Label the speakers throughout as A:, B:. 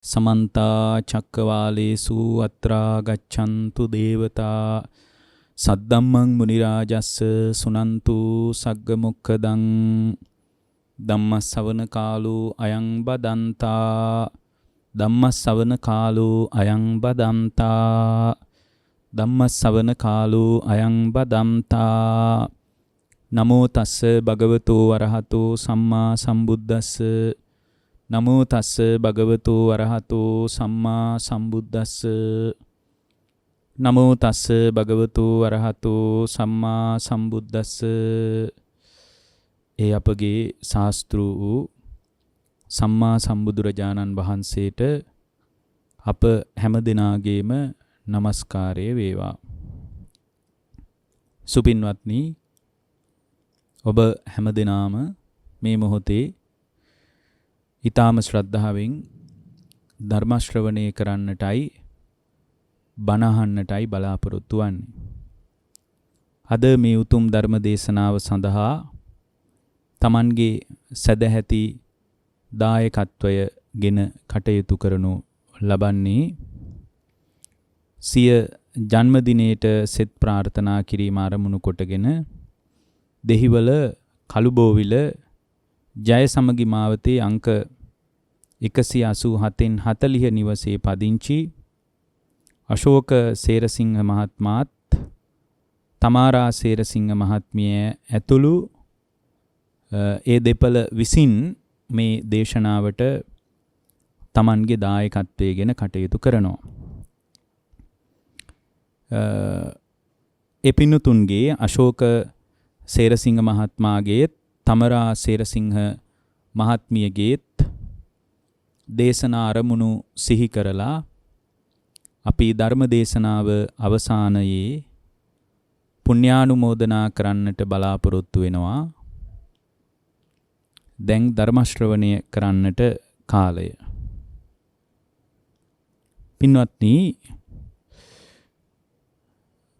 A: समन्ता चक्रवालेषु अत्रा गच्छन्तु देवता सद्धम्मं मुनिराजस्य सुनन्तु सग्गमुखदं धम्मश्रवण कालो अयं बदन्ता धम्मश्रवण कालो अयं बदन्ता धम्मश्रवण कालो अयं बदन्ता नमो तस्स भगवतो अरहतो सम्मा सम्बुද්දස්ස नमो तस्स भगवतो अरहतो सम्मा सम्බුද්දස්ස नमो तस्स भगवतो अरहतो सम्मा सम्බුද්දස්ස ඒ අපගේ ශාස්ත්‍රු වූ සම්මා සම්බුදුරජාණන් වහන්සේට අප හැම දිනාගේම নমස්කාරය වේවා. සුපින්වත්නි, ඔබ හැම දිනාම මේ මොහොතේ ඊ타ම ශ්‍රද්ධාවෙන් ධර්ම ශ්‍රවණය කරන්නටයි බණ අහන්නටයි බලාපොරොත්තු වන්නේ. අද මේ උතුම් ධර්ම දේශනාව සඳහා තමන්ගේ සදැහැති දායකත්වය ගෙන කටයුතු කරනු ලබන්නේ සිය ජන්මදිනයට සෙත් ප්‍රාර්ථනා කිරීම ආරමුණු කොටගෙන දෙහිවල කළුබෝවිල ජය සමගි මාවතේ අංක 187න් 40 නිවසේ පදිංචි අශෝක සේරසිංහ මහත්මයාත් තමාරා සේරසිංහ මහත්මිය ඇතුළු ඒ දෙපළ විසින් මේ දේශනාවට තමන්ගේ දායකත්වයේ ගෙන කටයුතු කරනවා. ඒ පින්තුන්ගේ අශෝක සේරසිංහ මහත්මයාගේ තමරා සේරසිංහ මහත්මියගේත් දේශනා අරමුණු සිහි කරලා අපි ධර්ම දේශනාව අවසානයේ පුණ්‍යානුමෝදනා කරන්නට බලාපොරොත්තු වෙනවා. දැන් ධර්ම ශ්‍රවණය කරන්නට කාලය. පින්වත්නි,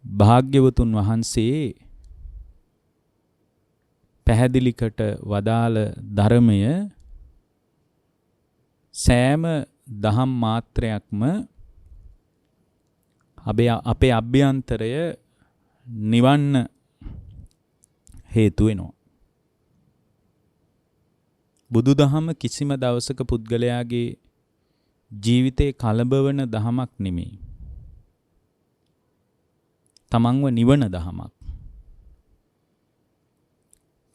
A: භාග්‍යවතුන් වහන්සේ පැහැදිලි කොට වදාළ ධර්මය සෑම දහම් මාත්‍රයක්ම අපේ අභ්‍යන්තරය නිවන්න හේතු වෙනවා. බුදුදහම කිසිම දවසක පුද්ගලයාගේ ජීවිතේ කලබවන දහමක් නෙමෙයි. තමන්ව නිවන දහමක්.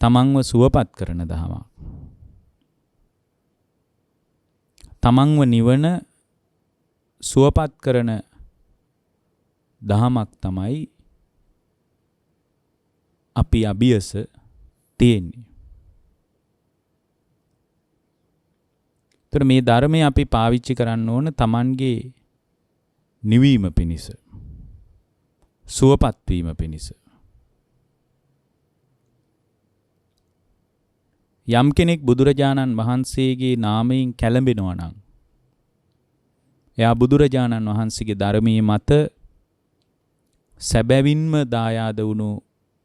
A: තමන්ව සුවපත් කරන දහමක්. තමන්ව නිවන සුවපත් කරන දහමක් තමයි අපි අභියස තියෙන්නේ. මේ ධර්මය අපි පාවිච්චි කරන්න ඕන තමන්ගේ නිවීම පිණිස, සුවපත් වීම පිණිස. යම් කෙනෙක් බුදුරජාණන් වහන්සේගේ නාමයෙන් කැළඹෙනවා නම් එයා බුදුරජාණන් වහන්සේගේ ධර්මයේ මත සැබවින්ම දායාද වුණු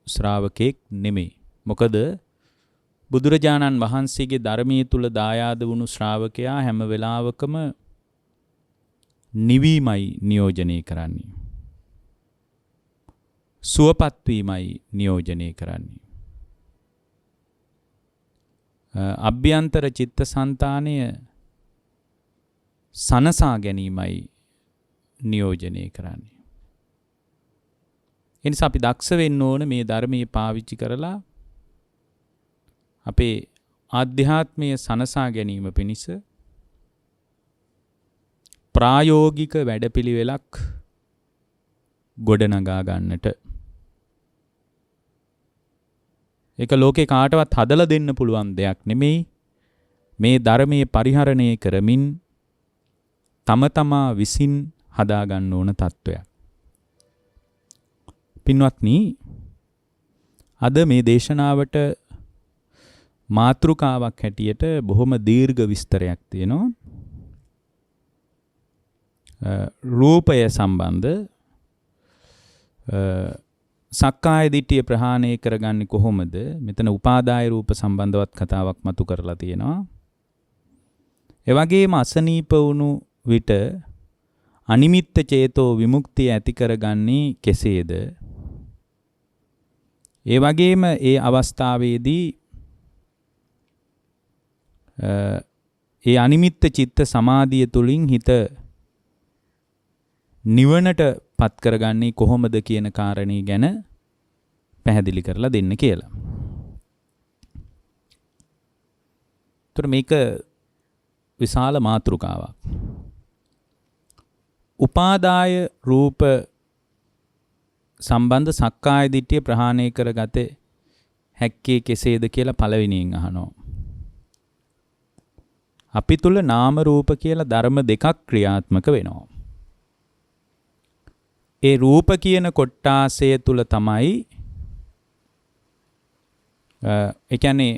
A: ශ්‍රාවකෙක් නෙමෙයි. මොකද බුදුරජාණන් වහන්සේගේ ධර්මයේ තුල දායාද වුණු ශ්‍රාවකයා හැම වෙලාවකම නිවීමයි නියෝජනය කරන්නේ. සුවපත් වීමයි නියෝජනය කරන්නේ. අභ්‍යන්තර චිත්තසංතානය සනසා ගැනීමයි නියෝජනය කරන්නේ. එනිසා අපි දක්ෂ වෙන්න ඕන මේ ධර්මයේ පාවිච්චි කරලා අපේ ආධ්‍යාත්මය සනසා ගැනීම පිණිස ප්‍රායෝගික වැඩපිළිවෙලක් ගොඩනගා ගන්නට. ඒක ලෝකේ කාටවත් හදලා දෙන්න පුළුවන් දෙයක් නෙමෙයි. මේ ධර්මයේ පරිහරණය කරමින් තම තමා විසින් හදා ගන්න ඕන තත්වයක්. පින්වත්නි, අද මේ දේශනාවට මාතෘකාවක් හැටියට බොහොම දීර්ඝ විස්තරයක් තියෙනවා. රූපය සම්බන්ධ සක්කාය දිට්ඨිය ප්‍රහාණය කරගන්නේ කොහොමද? මෙතන උපාදාය රූප සම්බන්ධවත් කතාවක් මතු කරලා තියෙනවා. ඒ වගේම අසනීප වුණු විට අනිමිත්ත චේතෝ විමුක්තිය ඇති කරගන්නේ කෙසේද? ඒ වගේම ඒ අවස්ථාවේදී ඒ අනිමිත්ත චිත්ත සමාධිය තුලින් හිත නිවනට පත් කරගන්නේ කොහොමද කියන කාරණේ ගැන පැහැදිලි කරලා දෙන්න කියලා. ඒතර මේක විශාල මාතෘකාවක්. උපාදාය රූප සම්බන්ධ සක්කාය දිට්ඨිය ප්‍රහාණය කරගත හැක්කේ කෙසේද කියලා පළවෙනියෙන් අහනවා. අපි තුල නාම රූප කියලා ධර්ම දෙකක් ක්‍රියාත්මක වෙනවා. ඒ රූප කියන කොටාසය තුල තමයි ඒ කියන්නේ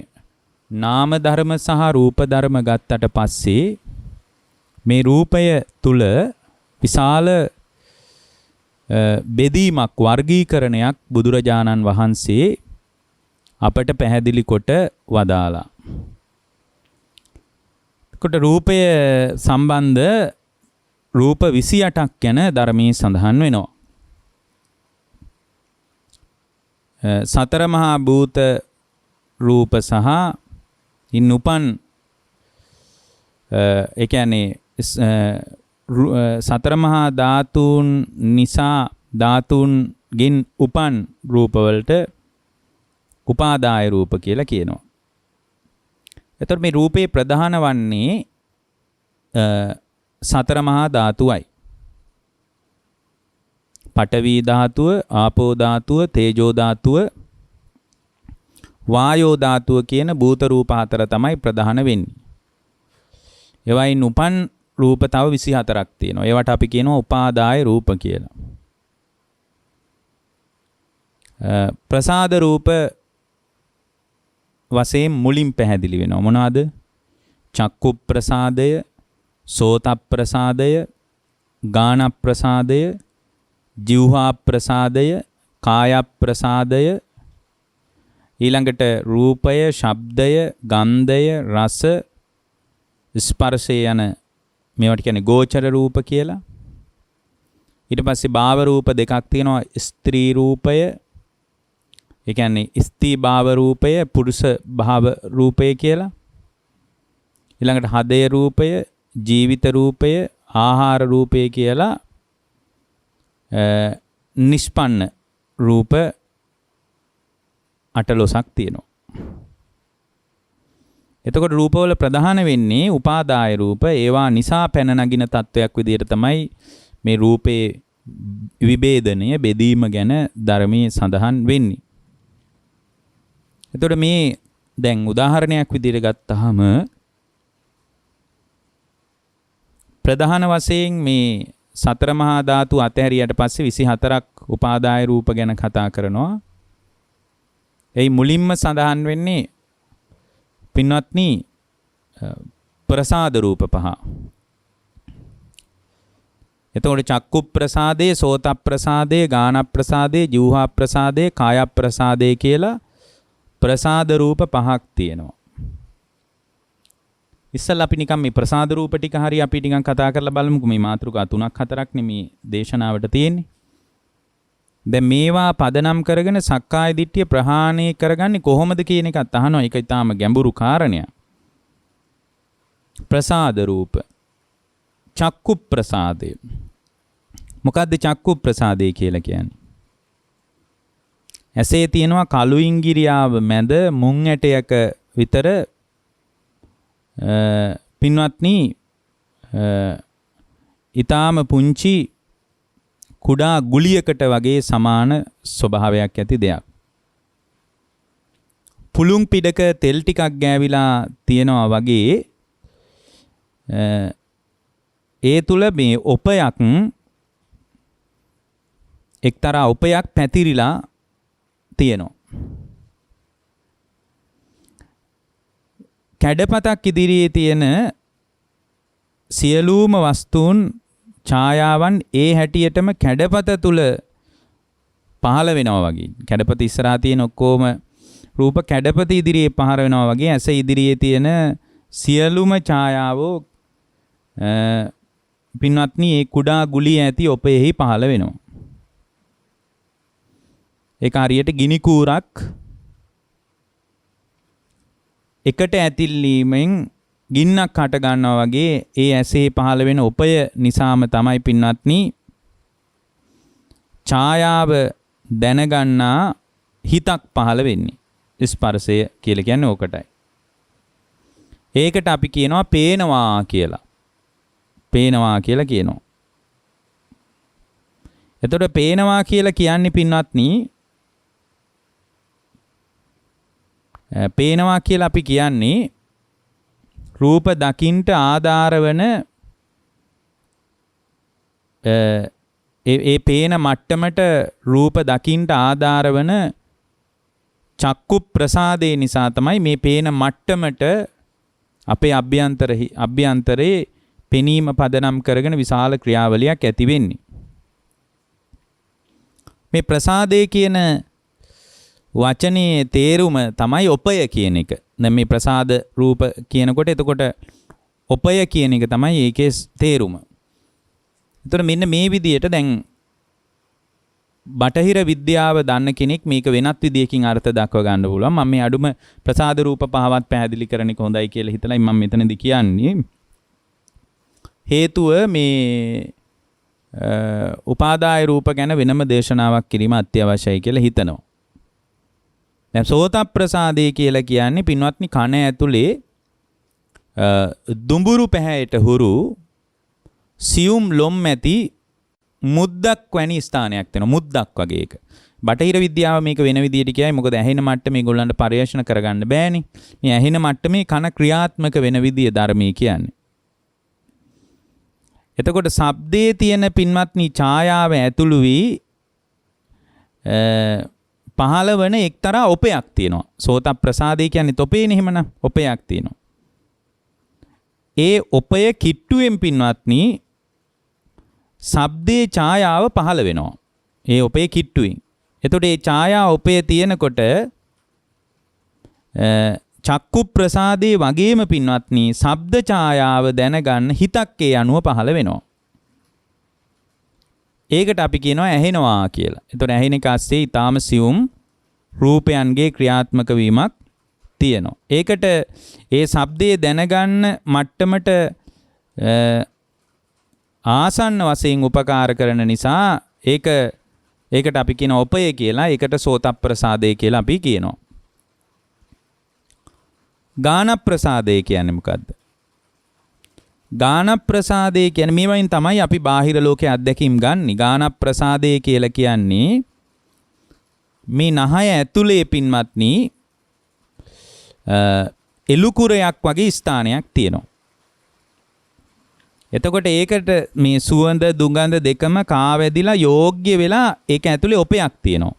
A: නාම ධර්ම සහ රූප ධර්ම ගත්තට පස්සේ මේ රූපය තුල විශාල බෙදීමක් වර්ගීකරණයක් බුදුරජාණන් වහන්සේ අපට පැහැදිලි කොට වදාලා. කොට රූපය සම්බන්ධ රූප 28ක් ගැන ධර්මයේ සඳහන් වෙනවා. සතර මහා භූත රූප සහ ඉන් උපන් ඒ කියන්නේ සතර මහා ධාතුන් නිසා ධාතුන්ගෙන් උපන් රූපවලට උපාදාය රූප කියලා කියනවා. එතකොට මේ රූපේ ප්‍රධාන වන්නේ සතර මහා ධාතුවයි. පඨවි ධාතුව, ආපෝ ධාතුව, තේජෝ ධාතුව, වායෝ ධාතුව කියන භූත රූප හතර තමයි ප්‍රධාන වෙන්නේ. ඒවයින් උපන් රූප තව 24ක් තියෙනවා. ඒවට අපි කියනවා උපාදාය රූප කියලා. ප්‍රසාද රූප වශයෙන් මුලින් පැහැදිලි වෙනවා. මොනවාද? චක්කු ප්‍රසාදය, සෝත ප්‍රසාදය, ගාන ප්‍රසාදය, જીවහා ප්‍රසාදය, කාය ප්‍රසාදය, ඊළඟට රූපය, ශබ්දය, ගන්ධය, රස, ස්පර්ශය යන මේවට කියන්නේ ගෝචර රූප කියලා. ඊට පස්සේ භාව රූප දෙකක් තියෙනවා. ස්ත්‍රී රූපය, ඒ කියන්නේ ස්ත්‍රී භාව රූපය, පුරුෂ භාව රූපය කියලා. ඊළඟට හදය රූපය, ජීවිත රූපය, ආහාර රූපය කියලා නිෂ්පන්න රූප 18ක් තියෙනවා. එතකොට රූපවල ප්‍රධාන වෙන්නේ උපාදාය රූප. ඒවා නිසා පැන නගින තත්වයක් විදිහට තමයි මේ රූපේ විභේදනය බෙදීම ගැන ධර්මයේ සඳහන් වෙන්නේ. එතකොට මේ දැන් උදාහරණයක් විදිහට ගත්තාම ප්‍රධාන වශයෙන් මේ සතර මහා ධාතු අතහැරියට පස්සේ 24ක් උපාදාය රූප ගැන කතා කරනවා. ඒ මුලින්ම සඳහන් වෙන්නේ පින්වත්නි ප්‍රසාද රූප පහ. එතකොට චක්කු ප්‍රසාදේ, සෝත ප්‍රසාදේ, ගාන ප්‍රසාදේ, જીවහා ප්‍රසාදේ, කාය ප්‍රසාදේ කියලා ප්‍රසාද රූප පහක් තියෙනවා. ඉස්සෙල්ලා අපි නිකන් මේ ප්‍රසාද රූප ටික හරි අපි නිකන් කතා කරලා බලමුකෝ. මේ මාතෘකා 3ක් 4ක් නෙමේ දේශනාවට තියෙන්නේ. දැන් මේවා පදනම් කරගෙන සක්කාය දිට්ඨිය ප්‍රහාණය කරගන්නේ කොහොමද කියන එකත් අහනවා. ඒක ඊටාම ගැඹුරු කාරණයක්. ප්‍රසාද රූප, චක්කු ප්‍රසාදය. මොකද්ද චක්කු ප්‍රසාදය කියලා කියන්නේ? ඇසේ තියෙනවා කළු ඉංගිරියාව මැද මුං ඇටයක විතර පින්වත්නි ඊටාම පුංචි කුඩා ගුලියකට වගේ සමාන ස්වභාවයක් ඇති දෙයක්. පුළුන් පිටක තෙල් ටිකක් ගෑවිලා තියෙනවා වගේ ඒ තුල මේ ඔපයක් එක්තරා ඔපයක් පැතිරිලා තියෙනවා. කැඩපතක් ඉදිරියේ තියෙන සියලුම වස්තුන් ඡායාවන් ඒ හැටියටම කැඩපත තුල පහළ වෙනවා වගේ. කැඩපත ඉස්සරහා තියෙන ඔක්කොම රූප කැඩපත ඉදිරියේ පහළ වෙනවා වගේ ඇස ඉදිරියේ තියෙන සියලුම ඡායාවෝ පින්වත්නි ඒ කුඩා ගුලිය ඇති ඔපෙහි පහළ වෙනවා. ඒක හරියට ගිනි කූරක් එකට ඇතිල්ලීමෙන් ගින්නක් හට ගන්නවා වගේ ඒ ඇසේ පහළ වෙන ඔපය නිසාම තමයි පින්වත්නි ඡායාව දැනගන්නා හිතක් පහළ වෙන්නේ. ස්පර්ශය කියලා කියන්නේ ඕකටයි. ඒකට අපි කියනවා පේනවා කියලා. පේනවා කියලා කියනවා. එතකොට පේනවා කියලා කියන්නේ පින්වත්නි පේනවා කියලා අපි කියන්නේ රූප දකින්ට ආධාර වන ඒ පේන මට්ටමට රූප දකින්ට ආධාර වන චක්කු ප්‍රසාදේ නිසා තමයි මේ පේන මට්ටමට අපේ අභ්‍යන්තරේ පෙනීම පදනම් කරගෙන විශාල ක්‍රියාවලියක් ඇති වෙන්නේ. මේ ප්‍රසාදේ කියන වචනේ තේරුම තමයි ඔපය කියන එක. දැන් මේ ප්‍රසාද රූප කියනකොට එතකොට ඔපය කියන එක තමයි ඒකේ තේරුම. එතකොට මෙන්න මේ විදිහට දැන් බටහිර විද්‍යාව දන්න කෙනෙක් මේක වෙනත් විදියකින් අර්ථ දක්ව ගන්න පුළුවන්. මම මේ අඩුම ප්‍රසාද රූප පහවත් පැහැදිලි කරන එක හොඳයි කියලා හිතලා මම මෙතනදී කියන්නේ. හේතුව මේ උපාදාය රූප ගැන වෙනම දේශනාවක් කිරීම අත්‍යවශ්‍යයි කියලා හිතනවා. දැන් සෝත ප්‍රසාදේ කියලා කියන්නේ පින්වත්නි කන ඇතුලේ දුඹුරු පැහැයට හුරු සියුම් ලොම් ඇති මුද්දක් වැනි ස්ථානයක් තියෙනවා. මුද්දක් වගේ එක. බටහිර විද්‍යාව මේක වෙන විදියට කියයි. මොකද ඇහෙන මට්ටමේ මේගොල්ලන්ට පරිශන කරගන්න බෑනේ. මේ ඇහෙන මට්ටමේ කන ක්‍රියාත්මක වෙන විදිය ධර්මයේ කියන්නේ. එතකොට ශබ්දයේ තියෙන පින්වත්නි ඡායාව ඇතුළු වී පහළ වෙන එක්තරා ඔපයක් තියෙනවා. සෝත ප්‍රසාදේ කියන්නේ තොපේනේ එහෙමනම් ඔපයක් තියෙනවා. ඒ ඔපය කිට්ටුවෙන් පින්වත්නි ශබ්දේ ඡායාව පහළ වෙනවා. ඒ ඔපේ කිට්ටුවෙන්. එතකොට ඒ ඡායා ඔපේ තියෙනකොට චක්කු ප්‍රසාදේ වගේම පින්වත්නි ශබ්ද ඡායාව දැනගන්න හිතක් ඒ අනුව පහළ වෙනවා. ඒකට අපි කියනවා ඇහෙනවා කියලා. එතකොට ඇහෙන එක ASCII ඊටාම සියුම් රූපයන්ගේ ක්‍රියාත්මක වීමක් තියෙනවා. ඒකට ඒ ශබ්දේ දැනගන්න මට්ටමට ආසන්න වශයෙන් උපකාර කරන නිසා ඒකට අපි කියන ඔපය කියලා. ඒකට සෝත ප්‍රසාදේ කියලා අපි කියනවා. ගාන ප්‍රසාදේ කියන්නේ මොකද්ද? ගාන ප්‍රසාදේ කියන්නේ මේ වයින් තමයි අපි බාහිර ලෝකයේ අත්දැකීම් ගන්න. ගාන ප්‍රසාදේ කියලා කියන්නේ මේ නහය ඇතුලේ පින්වත්නි එලුකුරයක් වගේ ස්ථානයක් තියෙනවා. එතකොට ඒකට මේ සුවඳ දුගඳ දෙකම කාවැදිලා යෝග්‍ය වෙලා ඒක ඇතුලේ ඔපයක් තියෙනවා.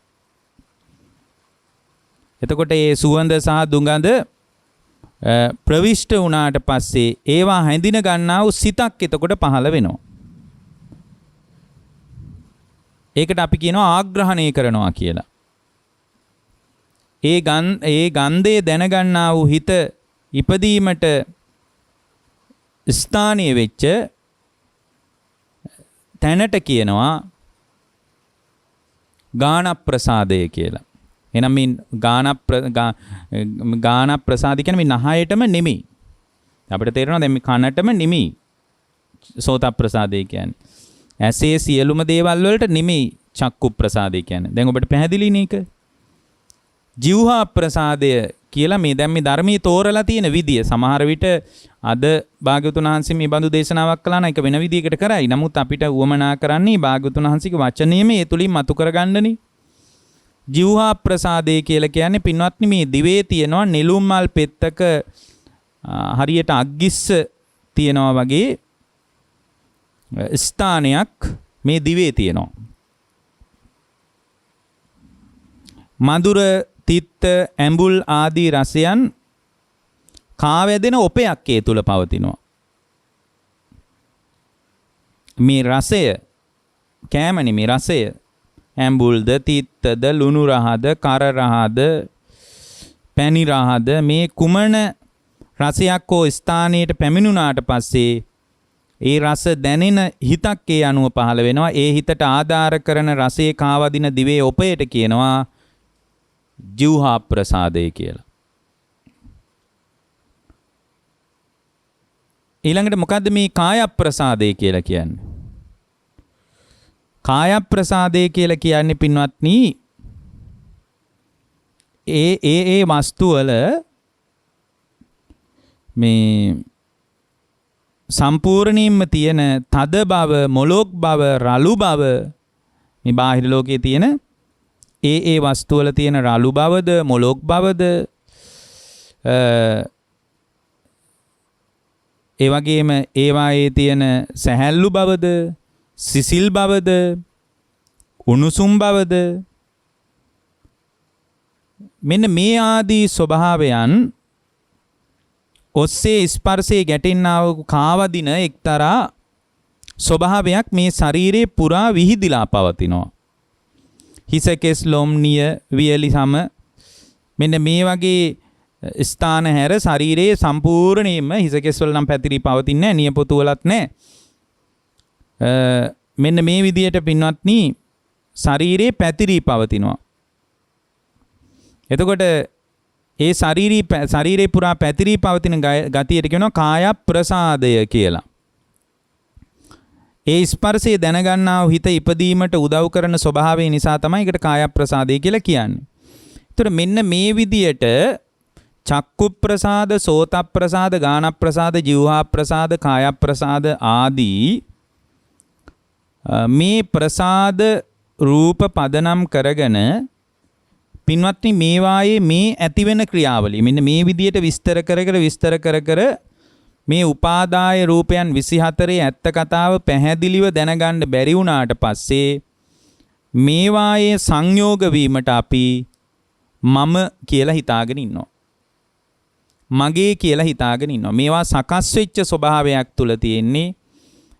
A: එතකොට ඒ සුවඳ සහ දුගඳ ප්‍රවිෂ්ඨ වුණාට පස්සේ ඒවා හැඳින ගන්නා වූ සිතක් එතකොට පහළ වෙනවා. ඒකට අපි කියනවා ආග්‍රහණය කරනවා කියලා. ඒ ගන්ධය දැනගන්නා වූ හිත ඉපදීමට ස්ථානීය වෙච්ච තැනට කියනවා ගාන ප්‍රසාදය කියලා. එහෙනම් මේ ගාන ප්‍රසාදය කියන්නේ මේ නහයටම නෙමෙයි. අපිට තේරෙනවා දැන් මේ කනටම නෙමෙයි සෝත ප්‍රසාදය කියන්නේ. ඇසේ සියලුම දේවල් වලට නෙමෙයි චක්කු ප්‍රසාදය කියන්නේ. දැන් ඔබට පැහැදිලිනේ ඒක. ජීවහා ප්‍රසාදය කියලා මේ දැන් මේ ධර්මයේ තෝරලා තියෙන විදිය සමහර විට අද භාග්‍යවතුන් වහන්සේ මේ බඳු දේශනාවක් කළා නම් ඒක වෙන විදියකට කරයි. නමුත් අපිට උවමනා කරන්නේ භාග්‍යවතුන් වහන්සේගේ වචනයම ඒ තුලින් මතු කරගන්නනේ. ජීවහා ප්‍රසාදේ කියලා කියන්නේ පින්වත්නි මේ දිවේ තියෙනවා නෙළුම් මල් පෙත්තක හරියට අග්ගිස්ස තියෙනවා වගේ ස්ථානයක් මේ දිවේ තියෙනවා. මధుර තිත්ත ඇඹුල් ආදී රසයන් කාවැදෙන ඔපයක් ඒ තුල පවතිනවා. මේ රසය කෑමනේ මේ රසය ඇඹුල්ද තිත්තද ලුණු රහද කර රහද පැණි රහද මේ කුමන රසයක් හෝ ස්ථානයට පැමිණුණාට පස්සේ ඒ රස දැනෙන හිතක් ඒ අනුව පහළ වෙනවා. ඒ හිතට ආධාර කරන රසයේ කාවදින දිවේ ඔපයට කියනවා ජීවහා ප්‍රසාදය කියලා. ඊළඟට මොකද්ද මේ කාය ප්‍රසාදය කියලා කියන්නේ? කාය ප්‍රසාදය කියලා කියන්නේ පින්වත්නි ඒ වස්තු වල මේ සම්පූර්ණයෙන්ම තියෙන තද බව, මොලොක් බව, රළු බව, මේ බාහිර ලෝකයේ තියෙන ඒ වස්තු වල තියෙන රළු බවද, මොලොක් බවද, ඒ වගේම ඒවායේ තියෙන සැහැල්ලු බවද, සිසිල් බවද, උණුසුම් බවද, මෙන්න මේ ආදී ස්වභාවයන් ඔස්සේ ස්පර්ශයේ ගැටෙන්නා වූ කාවදින එක්තරා ස්වභාවයක් මේ ශරීරේ පුරා විහිදිලා පවතිනවා. හිස කෙස් ලොම් නිය වියලි සම මෙන්න මේ වගේ ස්ථාන හැර ශරීරයේ සම්පූර්ණයෙන්ම හිස කෙස් වල නම් පැතිරී පවතින්නේ නැහැ, නිය පොතු වලත් නැහැ. මෙන්න මේ විදියට පින්වත්නි ශරීරේ පැතිරී පවතිනවා. එතකොට ඒ ශරීරේ පුරා පැතිරී පවතින ගතියට කියනවා කාය ප්‍රසාදය කියලා. ඒ ස්පර්ශය දැනගන්නා වූ හිත ඉපදීමට උදව් කරන ස්වභාවය නිසා තමයි ඒකට කාය ප්‍රසාදය කියලා කියන්නේ. ඒතර මෙන්න මේ විදියට චක්කු ප්‍රසාද, සෝත ප්‍රසාද, ගාන ප්‍රසාද, જીවහා ප්‍රසාද, කාය ප්‍රසාද ආදී මේ ප්‍රසාද රූප පදනම් කරගෙන පින්වත්නි මේවායේ මේ ඇතිවෙන ක්‍රියාවලිය මෙන්න මේ විදියට විස්තර කර මේ උපාදාය රූපයන් 24 ඇත්ත කතාව පැහැදිලිව දැනගන්න බැරි වුණාට පස්සේ මේවායේ සංයෝග වීමට අපි මම කියලා හිතාගෙන ඉන්නවා. මගේ කියලා හිතාගෙන ඉන්නවා. මේවා සකස් වෙච්ච ස්වභාවයක් තුල තියෙන්නේ.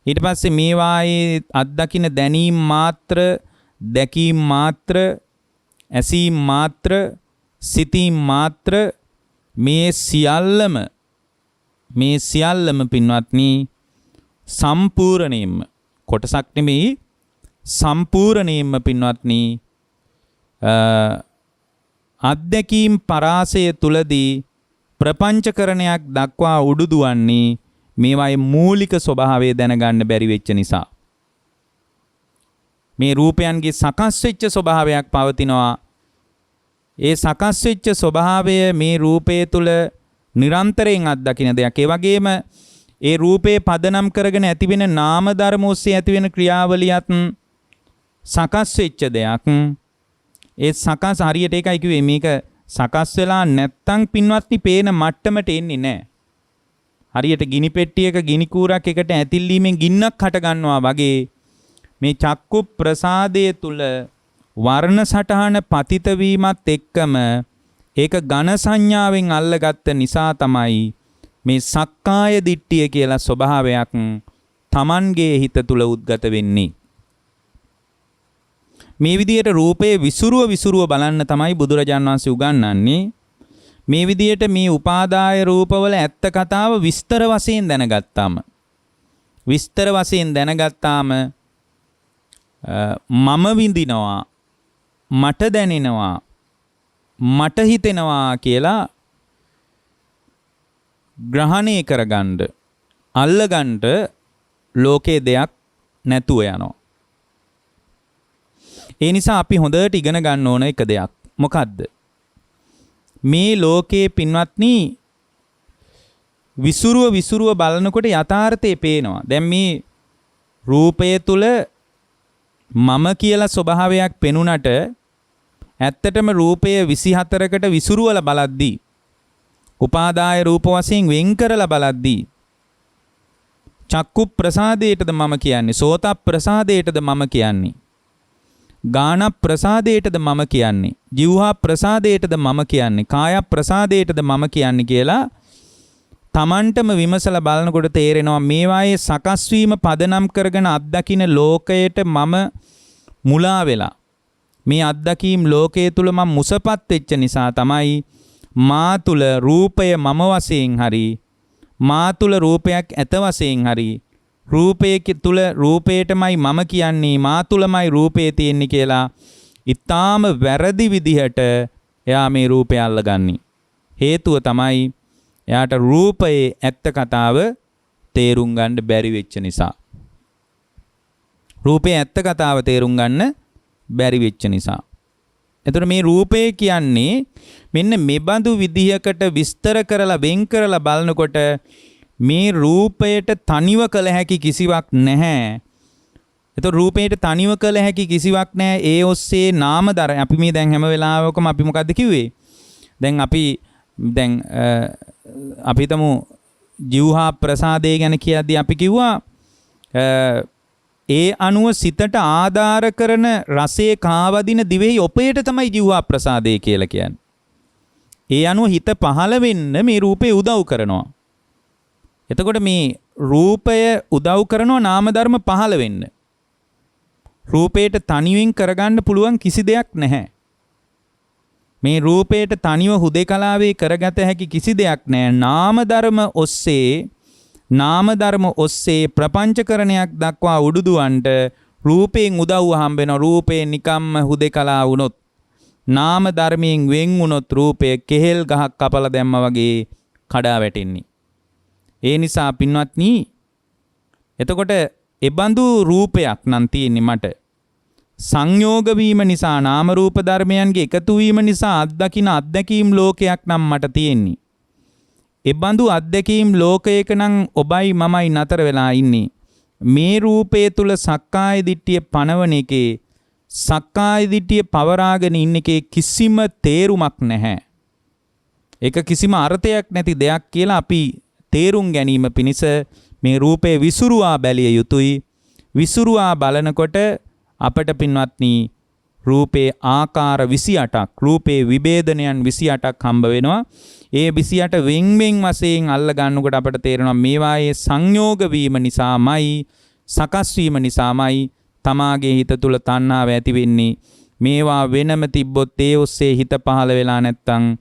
A: ඊට පස්සේ මේවායේ අත්දකින්න දැනීම මාත්‍ර, දැකීම මාත්‍ර, ඇසීම් මාත්‍ර, සිතීම් මාත්‍ර මේ සියල්ලම පින්වත්නි සම්පූර්ණයෙන්ම කොටසක් නෙමෙයි සම්පූර්ණයෙන්ම පින්වත්නි අධ්‍යක්ීම් පරාසය තුලදී ප්‍රපංචකරණයක් දක්වා උඩුදුවන්නේ මේවායේ මූලික ස්වභාවය දැනගන්න බැරි වෙච්ච නිසා. මේ රූපයන්ගේ සකස් වෙච්ච ස්වභාවයක් පවතිනවා. ඒ සකස් වෙච්ච ස්වභාවය මේ රූපයේ තුල නිරන්තරයෙන් අත්දකින්න දෙයක්. ඒ වගේම ඒ රූපේ පදනම් කරගෙන ඇතිවෙන නාම ධර්ම ඔස්සේ ඇතිවෙන ක්‍රියාවලියත් සකස් වෙච්ච දෙයක්. ඒ සකස් හරියට ඒකයි කිව්වේ මේක සකස් වෙලා නැත්තම් පින්වත්නි පේන මට්ටමට එන්නේ නැහැ. හරියට ගිනි පෙට්ටියක ගිනි කූරක් එකට ඇතිල්ලීමෙන් ගින්නක් හට ගන්නවා වගේ මේ චක්කු ප්‍රසාදයේ තුල වර්ණ සටහන පතිත වීමත් එක්කම ඒක ඝන සංඥාවෙන් අල්ලගත්ත නිසා තමයි මේ සක්කාය දිට්ඨිය කියලා ස්වභාවයක් Tamanගේ හිත තුල උද්ගත වෙන්නේ. මේ විදියට රූපයේ විසුරුව බලන්න තමයි බුදුරජාන් වහන්සේ උගන්වන්නේ. මේ විදියට මේ උපාදාය රූපවල ඇත්ත කතාව විස්තර වශයෙන් දැනගත්තාම මම විඳිනවා, මට දැනෙනවා, මට හිතෙනවා කියලා ග්‍රහණය කරගන්න, අල්ලගන්න ලෝකේ දෙයක් නැතුව යනවා. ඒ නිසා අපි හොඳට ඉගෙන ගන්න ඕන එක දෙයක්. මොකද්ද? මේ ලෝකයේ පින්වත්නි විසුරුව බලනකොට යථාර්ථය පේනවා. දැන් මේ රූපය තුල මම කියලා ස්වභාවයක් පෙනුනට ඇත්තටම රූපය 24කට විසුරුවල බලද්දී උපාදාය රූප වශයෙන් වෙන් කරලා බලද්දී චක්කු ප්‍රසාදයටද මම කියන්නේ, සෝත ප්‍රසාදයටද මම කියන්නේ, ගාන ප්‍රසාදයටද මම කියන්නේ, જીවහා ප්‍රසාදයටද මම කියන්නේ, කාය ප්‍රසාදයටද මම කියන්නේ කියලා තමන්ටම විමසලා බලනකොට තේරෙනවා මේවායේ සකස් වීම පදනම් කරගෙන අත්දකින්න ලෝකයට මම මුලා වෙලා මේ අත්දකීම් ලෝකයේ තුල මම මුසපත් වෙච්ච නිසා තමයි මා තුල රූපය මම වශයෙන් හරි, මා තුල රූපයක් ඇත වශයෙන් හරි, රූපයේ තුල රූපේටමයි මම කියන්නේ මා තුලමයි රූපේ තියෙන්නේ කියලා ඊටාම වැරදි විදිහට එයා මේ රූපය අල්ලගන්නේ. හේතුව තමයි එයාට රූපයේ ඇත්ත කතාව තේරුම් ගන්න බැරි වෙච්ච නිසා. රූපයේ ඇත්ත කතාව තේරුම් ගන්න බැරි වෙච්ච නිසා. එතකොට මේ රූපය කියන්නේ මෙන්න මෙබඳු විදිහකට විස්තර කරලා වෙන් කරලා බලනකොට මේ රූපයට තනිව කළ හැකි කිසිවක් නැහැ. එතකොට රූපයට තනිව කළ හැකි කිසිවක් නැහැ. ඒ ඔස්සේ නාම ධර්ම අපි මේ දැන් හැම වෙලාවකම අපි මොකද්ද කිව්වේ? දැන් අපි හිතමු ජීවහා ප්‍රසාදේ ගැන කියද්දී අපි කිව්වා ඒ අනුව සිතට ආධාර කරන රසයේ කාවදින දිවෙහි ඔපේට තමයි ජීවහා ප්‍රසාදේ කියලා කියන්නේ. ඒ අනුව හිත පහළ වෙන්න මේ රූපේ උදව් කරනවා. එතකොට මේ රූපය උදව් කරනවා නාම ධර්ම පහළ වෙන්න. රූපයට තනියෙන් කරගන්න පුළුවන් කිසි දෙයක් නැහැ. මේ රූපයට තනිව හුදේකලාවේ කරගත හැකි කිසි දෙයක් නැහැ. නාම ධර්ම ඔස්සේ ප්‍රපංචකරණයක් දක්වා උඩුදුවන්ට රූපයෙන් උදව්ව හම්බ වෙනවා. රූපේ නිකම්ම හුදේකලා වුණොත් නාම ධර්මයෙන් වෙන් වුණොත් රූපය කෙහෙල් ගහක් කපලා දැම්මා වගේ කඩා වැටෙන්නේ. ඒ නිසා පින්වත්නි එතකොට එබඳු රූපයක් නම් තියෙන්නේ මට සංයෝග වීම නිසා නාම රූප ධර්මයන්ගේ එකතු වීම නිසා අත්දකින්න අත්දැකීම් ලෝකයක් නම් මට තියෙන්නේ. එබඳු අත්දැකීම් ලෝකයක නම් ඔබයි මමයි නතර වෙලා ඉන්නේ. මේ රූපය තුල සක්කාය දිට්ඨිය පනවන එකේ සක්කාය දිට්ඨිය පවරාගෙන ඉන්න එකේ කිසිම තේරුමක් නැහැ. ඒක කිසිම අර්ථයක් නැති දෙයක් කියලා අපි තේරුම් ගැනීම පිණිස මේ රූපේ විසුරුවා බැලිය යුතුයි. විසුරුවා බලනකොට අපට පින්වත්නි රූපේ ආකාර 28ක් රූපේ විභේදනයන් 28ක් හම්බ වෙනවා. ඒ 28 වෙන් වශයෙන් අල්ල ගන්නකොට අපට තේරෙනවා මේවායේ සංයෝග වීම නිසාමයි සකස් වීම නිසාමයි තමාගේ හිත තුල තණ්හාව ඇති වෙන්නේ. මේවා වෙනම තිබ්බොත් ඒ ඔස්සේ හිත පහළ වෙලා නැත්තම්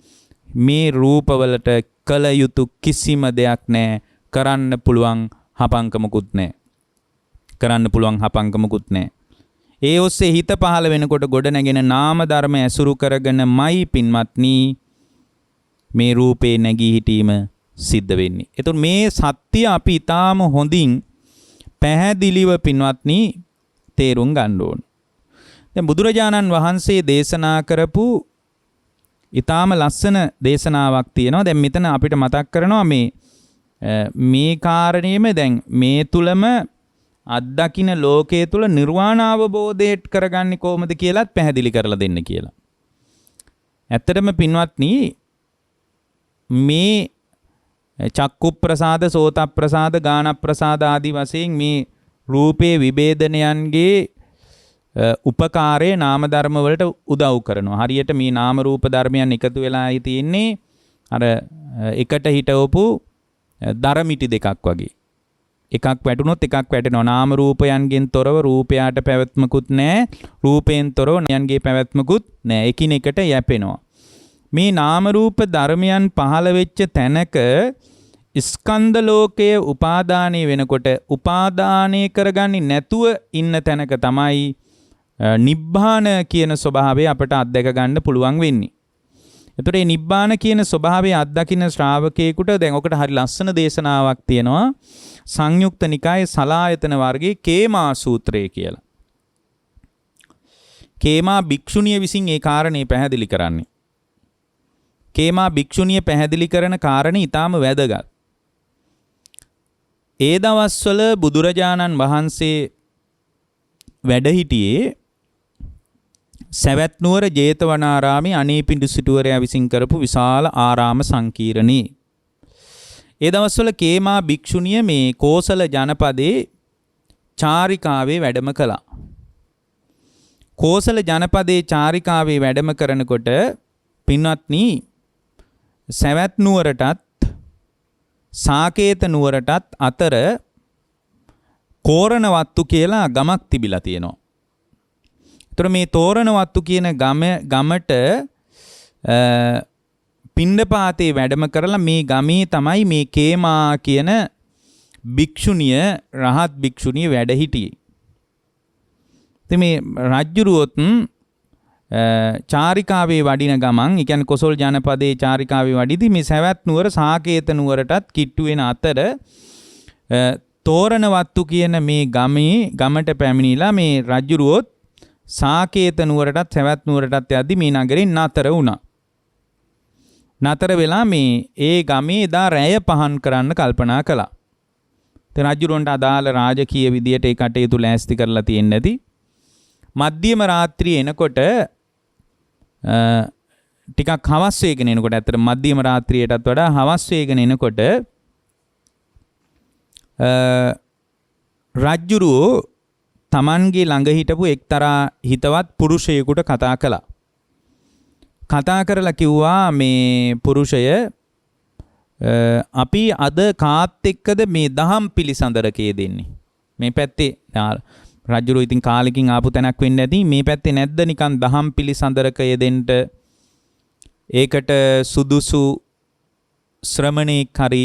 A: මේ රූපවලට කල යුතු කිසිම දෙයක් නැහැ. කරන්න පුළුවන් හපංකමකුත් නැහැ. ඒ ඔස්සේ හිත පහළ වෙනකොට ගොඩ නැගෙන නාම ධර්ම ඇසුරු කරගෙනමයි පින්වත්නි මේ රූපේ නැගී හිටීම සිද්ධ වෙන්නේ. එතකොට මේ සත්‍ය අපි ඊටාම හොඳින් පැහැදිලිව පින්වත්නි තේරුම් ගන්න ඕන. දැන් බුදුරජාණන් වහන්සේ දේශනා කරපු ඊටාම ලස්සන දේශනාවක් තියෙනවා. දැන් මෙතන අපිට මතක් කරනවා මේ කාරණේම දැන් මේ තුලම අත්දකින්න ලෝකයේ තුල නිර්වාණ අවබෝධයට කරගන්නේ කොහොමද කියලාත් පැහැදිලි කරලා දෙන්න කියලා. ඇත්තටම පින්වත්නි මේ චක්කු ප්‍රසාද, සෝත ප්‍රසාද, ගාන ප්‍රසාද ආදී වශයෙන් මේ රූපේ විභේදනයන්ගේ උපකාරයේ නාම ධර්ම වලට උදව් කරනවා. හරියට මේ නාම රූප ධර්මයන් එකතු වෙලායි තියෙන්නේ අර එකට හිටවපු දරමිටි දෙකක් වගේ. එකක් වැටුනොත් එකක් වැටෙනවා. නාම රූපයන්ගෙන් තොරව රූපයට පැවැත්මකුත් නැහැ. රූපයෙන් තොරව නයන්ගේ පැවැත්මකුත් නැහැ. එකිනෙකට යැපෙනවා. මේ නාම රූප ධර්මයන් පහළ වෙච්ච තැනක ස්කන්ධ ලෝකයේ උපාදානය වෙනකොට උපාදානය කරගන්නේ නැතුව ඉන්න තැනක තමයි නිබ්බාන කියන ස්වභාවය අපට අත්දැක ගන්න පුළුවන් වෙන්නේ. එතකොට මේ නිබ්බාන කියන ස්වභාවය අත්දකින්න ශ්‍රාවකයෙකුට දැන් ඔකට හරි ලස්සන දේශනාවක් තියෙනවා. සංයුක්ත නිකායේ සලායතන වර්ගයේ කේමා සූත්‍රය කියලා. කේමා භික්ෂුණිය විසින් ඒ කාරණේ පැහැදිලි කරන්නේ. කේමා භික්ෂුණිය පැහැදිලි කරන කාරණේ ඊටාම වැදගත්. ඒ දවස්වල බුදුරජාණන් වහන්සේ වැඩ සිටියේ සවැත් නුවර ජේතවනාරාමේ අනේපිඬු සිටුවරයා විසින් කරපු විශාල ආරාම සංකීර්ණේ. ඒ දවස්වල කේමා භික්ෂුණිය මේ කෝසල ජනපදයේ චාරිකාවේ වැඩම කළා. කෝසල ජනපදයේ චාරිකාවේ වැඩම කරනකොට පින්වත්නි සවැත් නුවරටත් සාකේත නුවරටත් අතර කෝරණවත්තු කියලා ගමක් තිබිලා තියෙනවා. ඒතර මේ තෝරණවත්තු කියන ගමට පිණ්ඩපාතේ වැඩම කරලා මේ ගමේ තමයි මේ කේමා කියන භික්ෂුණිය රහත් භික්ෂුණිය වැඩ හිටියේ. ඉතින් මේ රජ්ජුරුවොත් චාරිකාවේ වඩින ගමන්, ඒ කියන්නේ කොසල් ජනපදයේ චාරිකාවේ වඩිදී මේ සවැත් නුවර සාකේත නුවරටත් කිට්ටු වෙන අතර තෝරණවත්තු කියන මේ ගමට පැමිණිලා මේ රජ්ජුරුවොත් සාකේත නුවරටත් සවැත් නුවරටත් යද්දී මේ නගරෙන් නතර වුණා. නතර වෙලා මේ ඒ ගමේ එදා රැය පහන් කරන්න කල්පනා කළා. ඉතින් රජුරන්ට අදාළ රාජකීය විදියට ඒ කටයුතු ලෑස්ති කරලා තියෙන්නේ නැති. මධ්‍යම රාත්‍රියේ එනකොට ටිකක් හවස් වේගෙන එනකොට, ඇත්තට මධ්‍යම රාත්‍රියටත් වඩා හවස් වේගෙන එනකොට රජුරෝ තමන්ගේ ළඟ හිටපු එක්තරා හිතවත් පුරුෂයෙකුට කතා කළා. කතා කරලා කිව්වා මේ පුරුෂය අපි අද කාත් එක්කද මේ දහම් පිළිසඳරකයේ දෙන්නේ. මේ පැත්තේ රජුරෝ ඉතින් කාලෙකින් ආපු තැනක් වෙන්න ඇති. මේ පැත්තේ නැද්ද නිකන් දහම් පිළිසඳරකයේ දෙන්න ඒකට සුදුසු ශ්‍රමණේක් හරි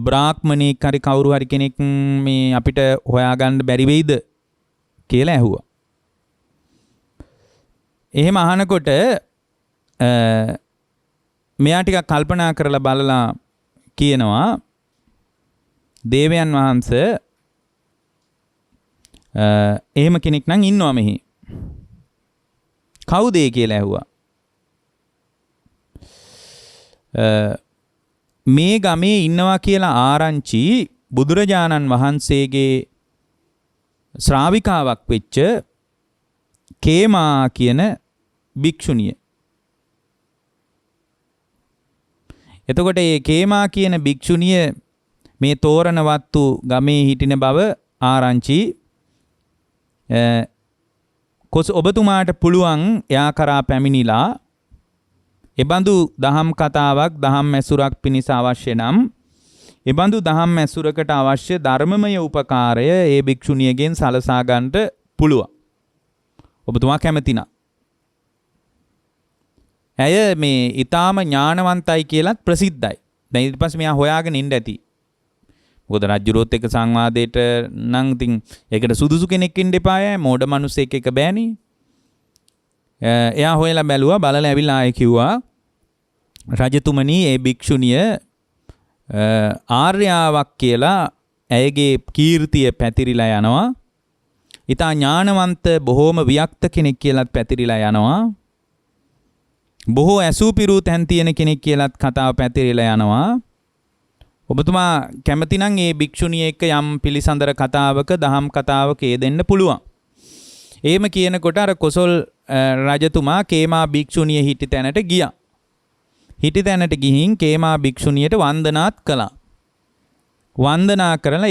A: බ්‍රාහ්මණේක් හරි කවුරු හරි කෙනෙක් මේ අපිට හොයාගන්න බැරි වෙයිද කියලා ඇහුවා. එහෙම අහනකොට මෙයා ටිකක් කල්පනා කරලා බලලා කියනවා, දේවයන් වහන්සේ එහෙම කෙනෙක් නම් ඉන්නවා මෙහි. කවුද ඒ කියලා ඇහුවා. මේ ගමේ ඉන්නවා කියලා ආරංචි බුදුරජාණන් වහන්සේගේ ශ්‍රාවිකාවක් වෙච්ච කේමා කියන භික්ෂුණිය. එතකොට මේ කේමා කියන භික්ෂුණිය මේ තෝරණවත්තු ගමේ හිටින බව ආරංචි ඔබතුමාට පුළුවන් එයා කරා පැමිණිලා එබඳු දහම් කතාවක්, දහම් ඇසුරක් පිණිස අවශ්‍ය නම් එබඳු දහම් ඇසුරකට අවශ්‍ය ධර්මමය උපකාරය ඒ භික්ෂුණියගෙන් සලසා ගන්නට පුළුවන්. ඔබතුමා කැමති නම්. ඇය මේ ඊටාම ඥානවන්තයි කියලත් ප්‍රසිද්ධයි. දැන් ඊට පස්සේ මෙයා හොයාගෙන ඉන්න ඇති. මොකද රජුරොත් එක්ක සංවාදයට නම් ඉතින් ඒකට සුදුසු කෙනෙක් ඉන්න එපාය. මෝඩ මිනිස්සෙක් එක බෑනේ. එයා හොයලා බැලුවා. බලලා ඇවිල්ලා ආයේ කිව්වා, රජතුමනි මේ භික්ෂුණිය ආර්යාවක් කියලා ඇයගේ කීර්තිය පැතිරිලා යනවා. ඊටා ඥානවන්ත බොහෝම වික්ත කෙනෙක් කියලාත් පැතිරිලා යනවා. බොහෝ ඇසූ පිරූ තැන් තියෙන කෙනෙක් කියලාත් කතාව පැතිරිලා යනවා. ඔබතුමා කැමති නම් මේ භික්ෂුණිය එක්ක යම් පිළිසඳර කතාවක, දහම් කතාවක යෙදෙන්න පුළුවන්. එහෙම කියනකොට අර කොසල් රජතුමා කේමා භික්ෂුණිය හිටි තැනට ගියා. හිටි තැනට ගිහින් කේමා භික්ෂුණියට වන්දනාත් කළා. වන්දනා කරලා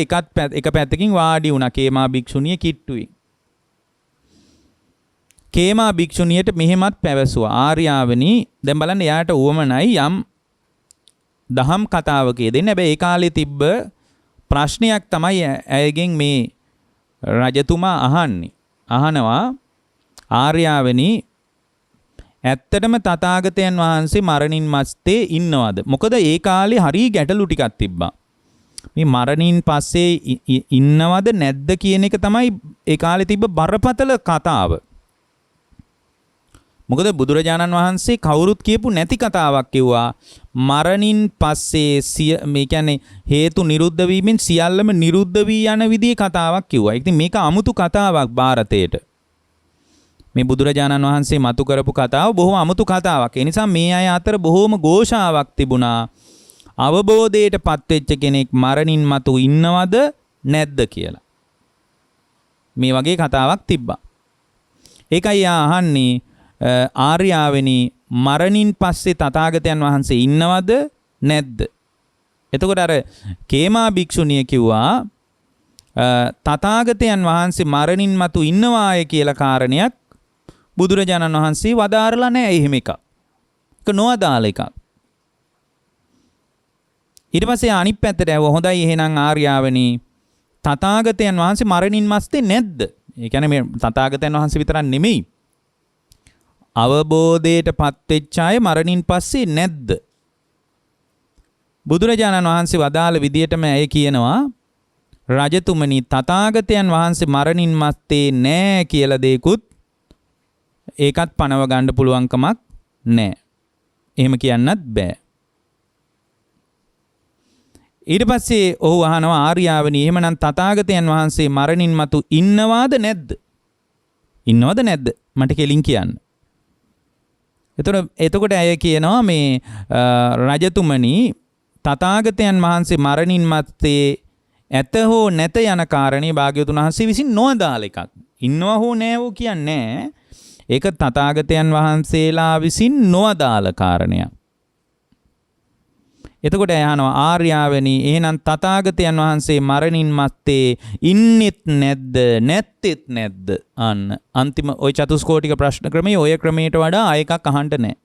A: එක පැත්තකින් වාඩි වුණා කේමා භික්ෂුණිය කිට්ටුයි. කේමා භික්ෂුණියට මෙහෙමත් පැවසුවා, ආර්යාවනි දැන් බලන්න එයාට උවමනයි යම් දහම් කතාවක යෙදෙන්න. හැබැයි ඒ කාලේ තිබ්බ ප්‍රශ්නයක් තමයි ඇයගෙන් මේ රජතුමා අහනවා, ආර්යාවනි ඇත්තටම තථාගතයන් වහන්සේ මරණින් මත්තේ ඉන්නවද? මොකද ඒ කාලේ හරි ගැටලු ටිකක් තිබ්බා. මේ මරණින් පස්සේ ඉන්නවද නැද්ද කියන එක තමයි ඒ කාලේ තිබ්බ බරපතල කතාව. මොකද බුදුරජාණන් වහන්සේ කවුරුත් කියපු නැති කතාවක් කිව්වා. මරණින් පස්සේ මේ කියන්නේ හේතු නිරුද්ධ වීමෙන් සියල්ලම නිරුද්ධ වී යන විදිහේ කතාවක් කිව්වා. ඉතින් මේක අමුතු කතාවක් භාරතයේට. මේ බුදුරජාණන් වහන්සේ මතු කරපු කතාව බොහොම අමුතු කතාවක්. ඒ නිසා මේ අය අතර බොහොම ഘോഷාවක් තිබුණා. අවබෝධයට පත්වෙච්ච කෙනෙක් මරණින් මතු ඉන්නවද නැද්ද කියලා. මේ වගේ කතාවක් තිබ්බා. ඒකයි අහන්නේ, ආර්යාවෙනි මරණින් පස්සේ තථාගතයන් වහන්සේ ඉන්නවද නැද්ද? එතකොට අර කේමා භික්ෂුණිය කිව්වා තථාගතයන් වහන්සේ මරණින් මතු ඉන්නවාය කියලා කාරණයක් බුදුරජාණන් වහන්සේ වදාරලා නැහැ. එහෙම එකක්. ඒක නොඅදාළ එකක්. ඊට පස්සේ අනිත් පැත්තට ඇහුවා, හොඳයි එහෙනම් ආර්යාවනි තථාගතයන් වහන්සේ මරණින් මත්තේ නැද්ද? ඒ කියන්නේ මේ තථාගතයන් වහන්සේ විතරක් නෙමෙයි, අවබෝධයට පත්වෙච්ච අය මරණින් පස්සේ නැද්ද? බුදුරජාණන් වහන්සේ වදාළ විදියටම ඇය කියනවා රජතුමනි තථාගතයන් වහන්සේ මරණින් මත්තේ නෑ කියලා දෙයක්වත් ඒකත් පනව ගන්න පුළුවන්කමක් නෑ. එහෙම කියන්නත් බෑ. ඊට පස්සේ ඔහු අහනවා ආර්යාවනි එහෙමනම් තථාගතයන් වහන්සේ මරණින් මතු ඉන්නවාද නැද්ද? ඉන්නවද නැද්ද? මට කෙලින් කියන්න. එතකොට ඇය කියනවා මේ රජතුමනි තථාගතයන් වහන්සේ මරණින් මත්තේ ඇත හෝ නැත යන කාරණේ භාග්‍යවතුන් වහන්සේ විසින් නොදාළ එකක්. ඉන්නවා හෝ නෑවෝ කියන්නේ ඒක තථාගතයන් වහන්සේලා විසින් නොදාළ කාරණයක්. එතකොට අහනවා ආර්යාවනි එහෙනම් තථාගතයන් වහන්සේ මරණින් මත්තේ ඉන්නෙත් නැද්ද නැත්තේත් නැද්ද? අන්න අන්තිම ওই චතුස්කෝටික ප්‍රශ්න ක්‍රමයේ ඔය ක්‍රමයට වඩා ආයෙකක් අහන්න නැහැ.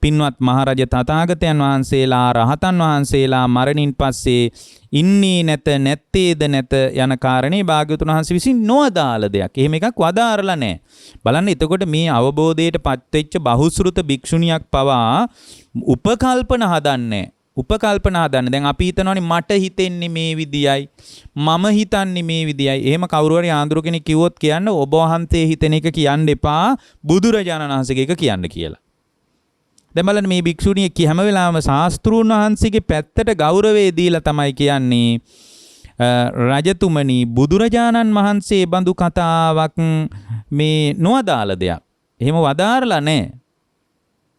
A: පින්වත් මහරජ තථාගතයන් වහන්සේලා රහතන් වහන්සේලා මරණින් පස්සේ ඉන්නේ නැත නැත්තේද නැත යන කාරණේ භාග්‍යවතුන් වහන්සේ විසින් නොවදාළ දෙයක්. එහෙම එකක් වදාරලා නැහැ. බලන්න එතකොට මේ අවබෝධයට පත්වෙච්ච බහුශෘත භික්ෂුණියක් පවා උපකල්පන හදන්නේ. දැන් අපි හිතනවානේ මට හිතෙන්නේ මේ විදියයි. මම හිතන්නේ මේ විදියයි. එහෙම කවුරු හරි ආන්දර කෙනෙක් කිව්වොත් කියන්න ඔබ වහන්සේ හිතන එක කියන්න එපා බුදුරජාණන් වහන්සේගේ එක කියන්න කියලා. දැන් බලන්න මේ භික්ෂුණිය හැම වෙලාවෙම ශාස්ත්‍රූන් වහන්සේගේ පැත්තට ගෞරවය දීලා තමයි කියන්නේ රජතුමනි බුදුරජාණන් වහන්සේ බඳු කතාවක් මේ නොවදාළ දෙයක්. එහෙම වදාරලා නැහැ.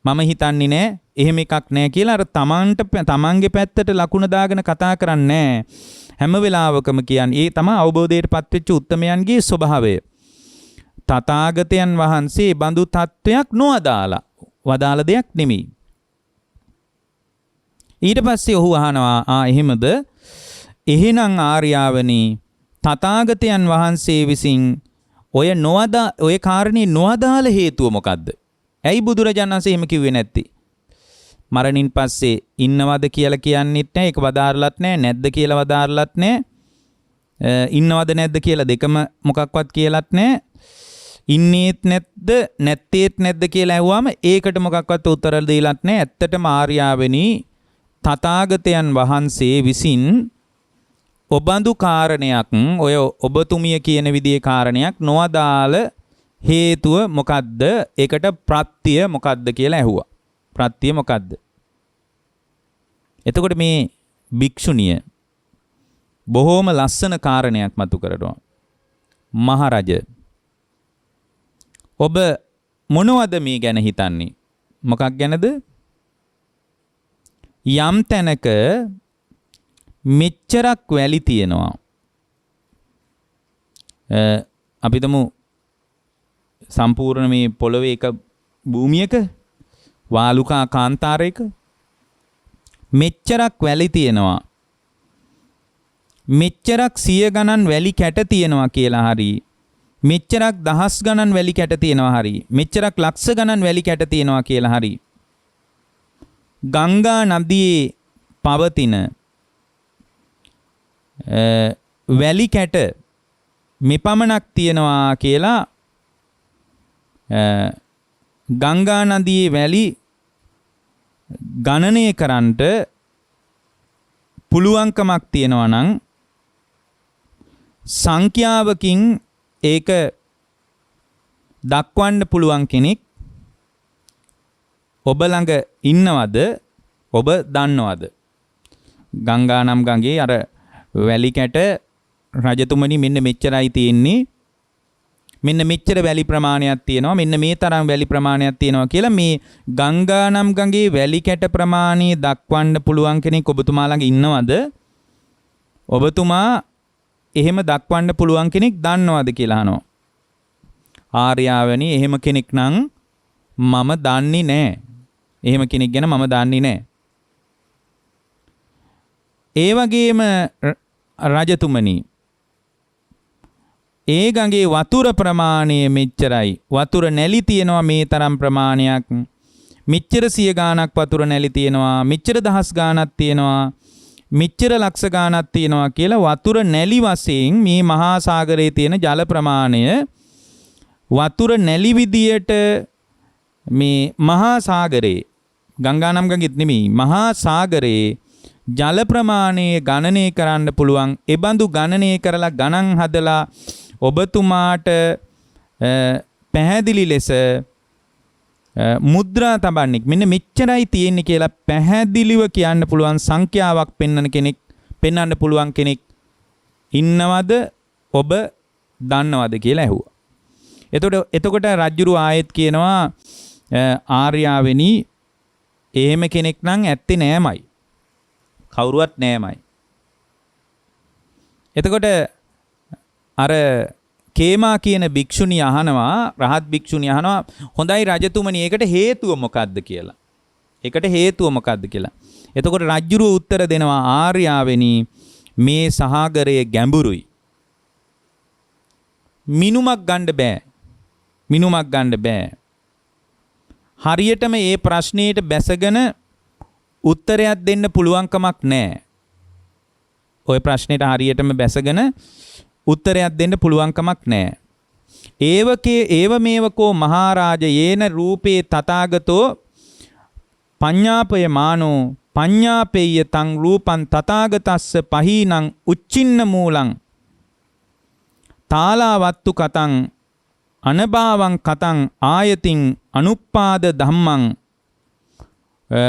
A: මම හිතන්නේ නැහැ. එහෙම එකක් නැහැ කියලා අර තමන්ගේ පැත්තට ලකුණ දාගෙන කතා කරන්නේ හැම වෙලාවකම කියන්නේ ඒ තමයි අවබෝධයට පත්වෙච්ච උත්තමයන්ගේ ස්වභාවය. තථාගතයන් වහන්සේ බඳු තත්වයක් නොවදාලා වදාළ දෙයක් නෙමෙයි. ඊට පස්සේ ඔහු අහනවා එහෙමද? එහෙනම් ආර්යාවනි තථාගතයන් වහන්සේ විසින් ඔය කාරණේ නොවදාළ හේතුව මොකද්ද? ඇයි බුදුරජාණන් වහන්සේ එහෙම කිව්වේ නැත්තේ? මරණින් පස්සේ ඉන්නවද කියලා කියන්නෙත් නැහැ. ඒක වදාරලත් නැහැ. නැද්ද කියලා වදාරලත් නැහැ. ඉන්නවද නැද්ද කියලා දෙකම මොකක්වත් කියලත් නැහැ. ඉන්නේත් නැද්ද නැත්තේත් නැද්ද කියලා ඇහුවාම ඒකට මොකක්වත් උත්තර දෙලත් නැහැ. ඇත්තටම ආර්යාවෙනි තථාගතයන් වහන්සේ විසින් ඔබඳු කාරණයක් ඔය ඔබතුමිය කියන විදිහේ කාරණයක් නොවදාළ හේතුව මොකද්ද? ඒකට ප්‍රත්‍ය මොකද්ද කියලා ඇහුවා. ප්‍රත්‍ය මොකද්ද? එතකොට මේ භික්ෂුණිය බොහෝම ලස්සන කාරණයක් මතු කරනවා. මහරජ ඔබ මොනවද මේ ගැන හිතන්නේ? මොකක් ගැනද? යම් තැනක මෙච්චරක් වැලි තියෙනවා. අපිටම සම්පූර්ණ මේ පොළවේ එක භූමියක වාලුකා කාන්තාරයක මෙච්චරක් වැලි තියෙනවා. මෙච්චරක් 100 ගණන් වැලි කැට තියෙනවා කියලා හරි මෙච්චරක් දහස් ගණන් වැලි කැට තියෙනවා හරි මෙච්චරක් ලක්ෂ ගණන් වැලි කැට තියෙනවා කියලා හරි ගංගා නදියේ පවතින වැලි කැට මෙපමණක් තියෙනවා කියලා ගංගා නදියේ වැලි ගණනය කරන්නට පුළුවන්කමක් තියෙනවා නම් සංඛ්‍යාවකින් ඒක දක්වන්න පුළුවන් කෙනෙක් ඔබ ළඟ ඉන්නවද? ඔබ දන්නවද? ගංගා නම් ගඟේ අර වැලි කැට රජතුමනි මෙන්න මෙච්චරයි තියෙන්නේ. මෙන්න මෙච්චර වැලි ප්‍රමාණයක් තියෙනවා. මෙන්න මේ තරම් වැලි ප්‍රමාණයක් තියෙනවා කියලා මේ ගංගා නම් ගඟේ වැලි කැට ප්‍රමාණය දක්වන්න පුළුවන් කෙනෙක් ඔබතුමා ළඟ ඉන්නවද? ඔබතුමා එහෙම දක්වන්න පුළුවන් කෙනෙක් දන්නවද කියලා අහනවා. ආර්යාවනි එහෙම කෙනෙක් නම් මම දන්නේ නැහැ. එහෙම කෙනෙක් ගැන මම දන්නේ නැහැ. ඒ වගේම රජතුමනි ඒ ගඟේ වතුර ප්‍රමාණය මෙච්චරයි. වතුර නැලි තියෙනවා මේ තරම් ප්‍රමාණයක්. මෙච්චර 100 ගාණක් වතුර නැලි තියෙනවා. මෙච්චර දහස් ගාණක් තියෙනවා. මෙච්චර ලක්ෂ ගාණක් තියෙනවා කියලා වතුර නැලි වශයෙන් මේ මහා සාගරයේ තියෙන ජල ප්‍රමාණය වතුර නැලි විදියට මේ මහා සාගරේ ගංගා නම් ගඟෙත් නෙමෙයි මහා සාගරේ ජල ප්‍රමාණය ගණනය කරන්න පුළුවන්. ඒ බඳු ගණනය කරලා ගණන් හදලා ඔබතුමාට පැහැදිලි ලෙස මුද්‍රා තබන්නේ මෙන්න මෙච්චරයි තියෙන්නේ කියලා පැහැදිලිව කියන්න පුළුවන් සංඛ්‍යාවක් පෙන්වන්න පුළුවන් කෙනෙක් ඉන්නවද ඔබ දන්නවද කියලා ඇහුවා. එතකොට රජුරු ආයෙත් කියනවා ආර්යාවෙනි එහෙම කෙනෙක් නම් ඇත්තේ නෑමයි. කවුරුවත් නෑමයි. එතකොට අර කේමා කියන භික්ෂුණිය අහනවා රහත් භික්ෂුණිය අහනවා හොඳයි රජතුමනි ඒකට හේතුව මොකක්ද කියලා. ඒකට හේතුව මොකක්ද කියලා. එතකොට රජුරු උත්තර දෙනවා ආර්යාවෙනි මේ සාගරයේ ගැඹුරුයි. මිනුමක් ගන්න බෑ. මිනුමක් ගන්න බෑ. හරියටම මේ ප්‍රශ්නෙට බැසගෙන උත්තරයක් දෙන්න පුළුවන්කමක් නැහැ. ওই ප්‍රශ්නෙට හරියටම බැසගෙන උත්තරයක් දෙන්න පුළුවන්කමක් නැහැ. ඒව මේවකෝ මහරජ යේන රූපේ තථාගතෝ පඤ්ඤාපය මානෝ පඤ්ඤාපේය තං රූපං තථාගතස්ස පහීනං උච්චින්න මූලං තාලාවත්තු කතං අනභාවං කතං ආයතින් අනුප්පාද ධම්මං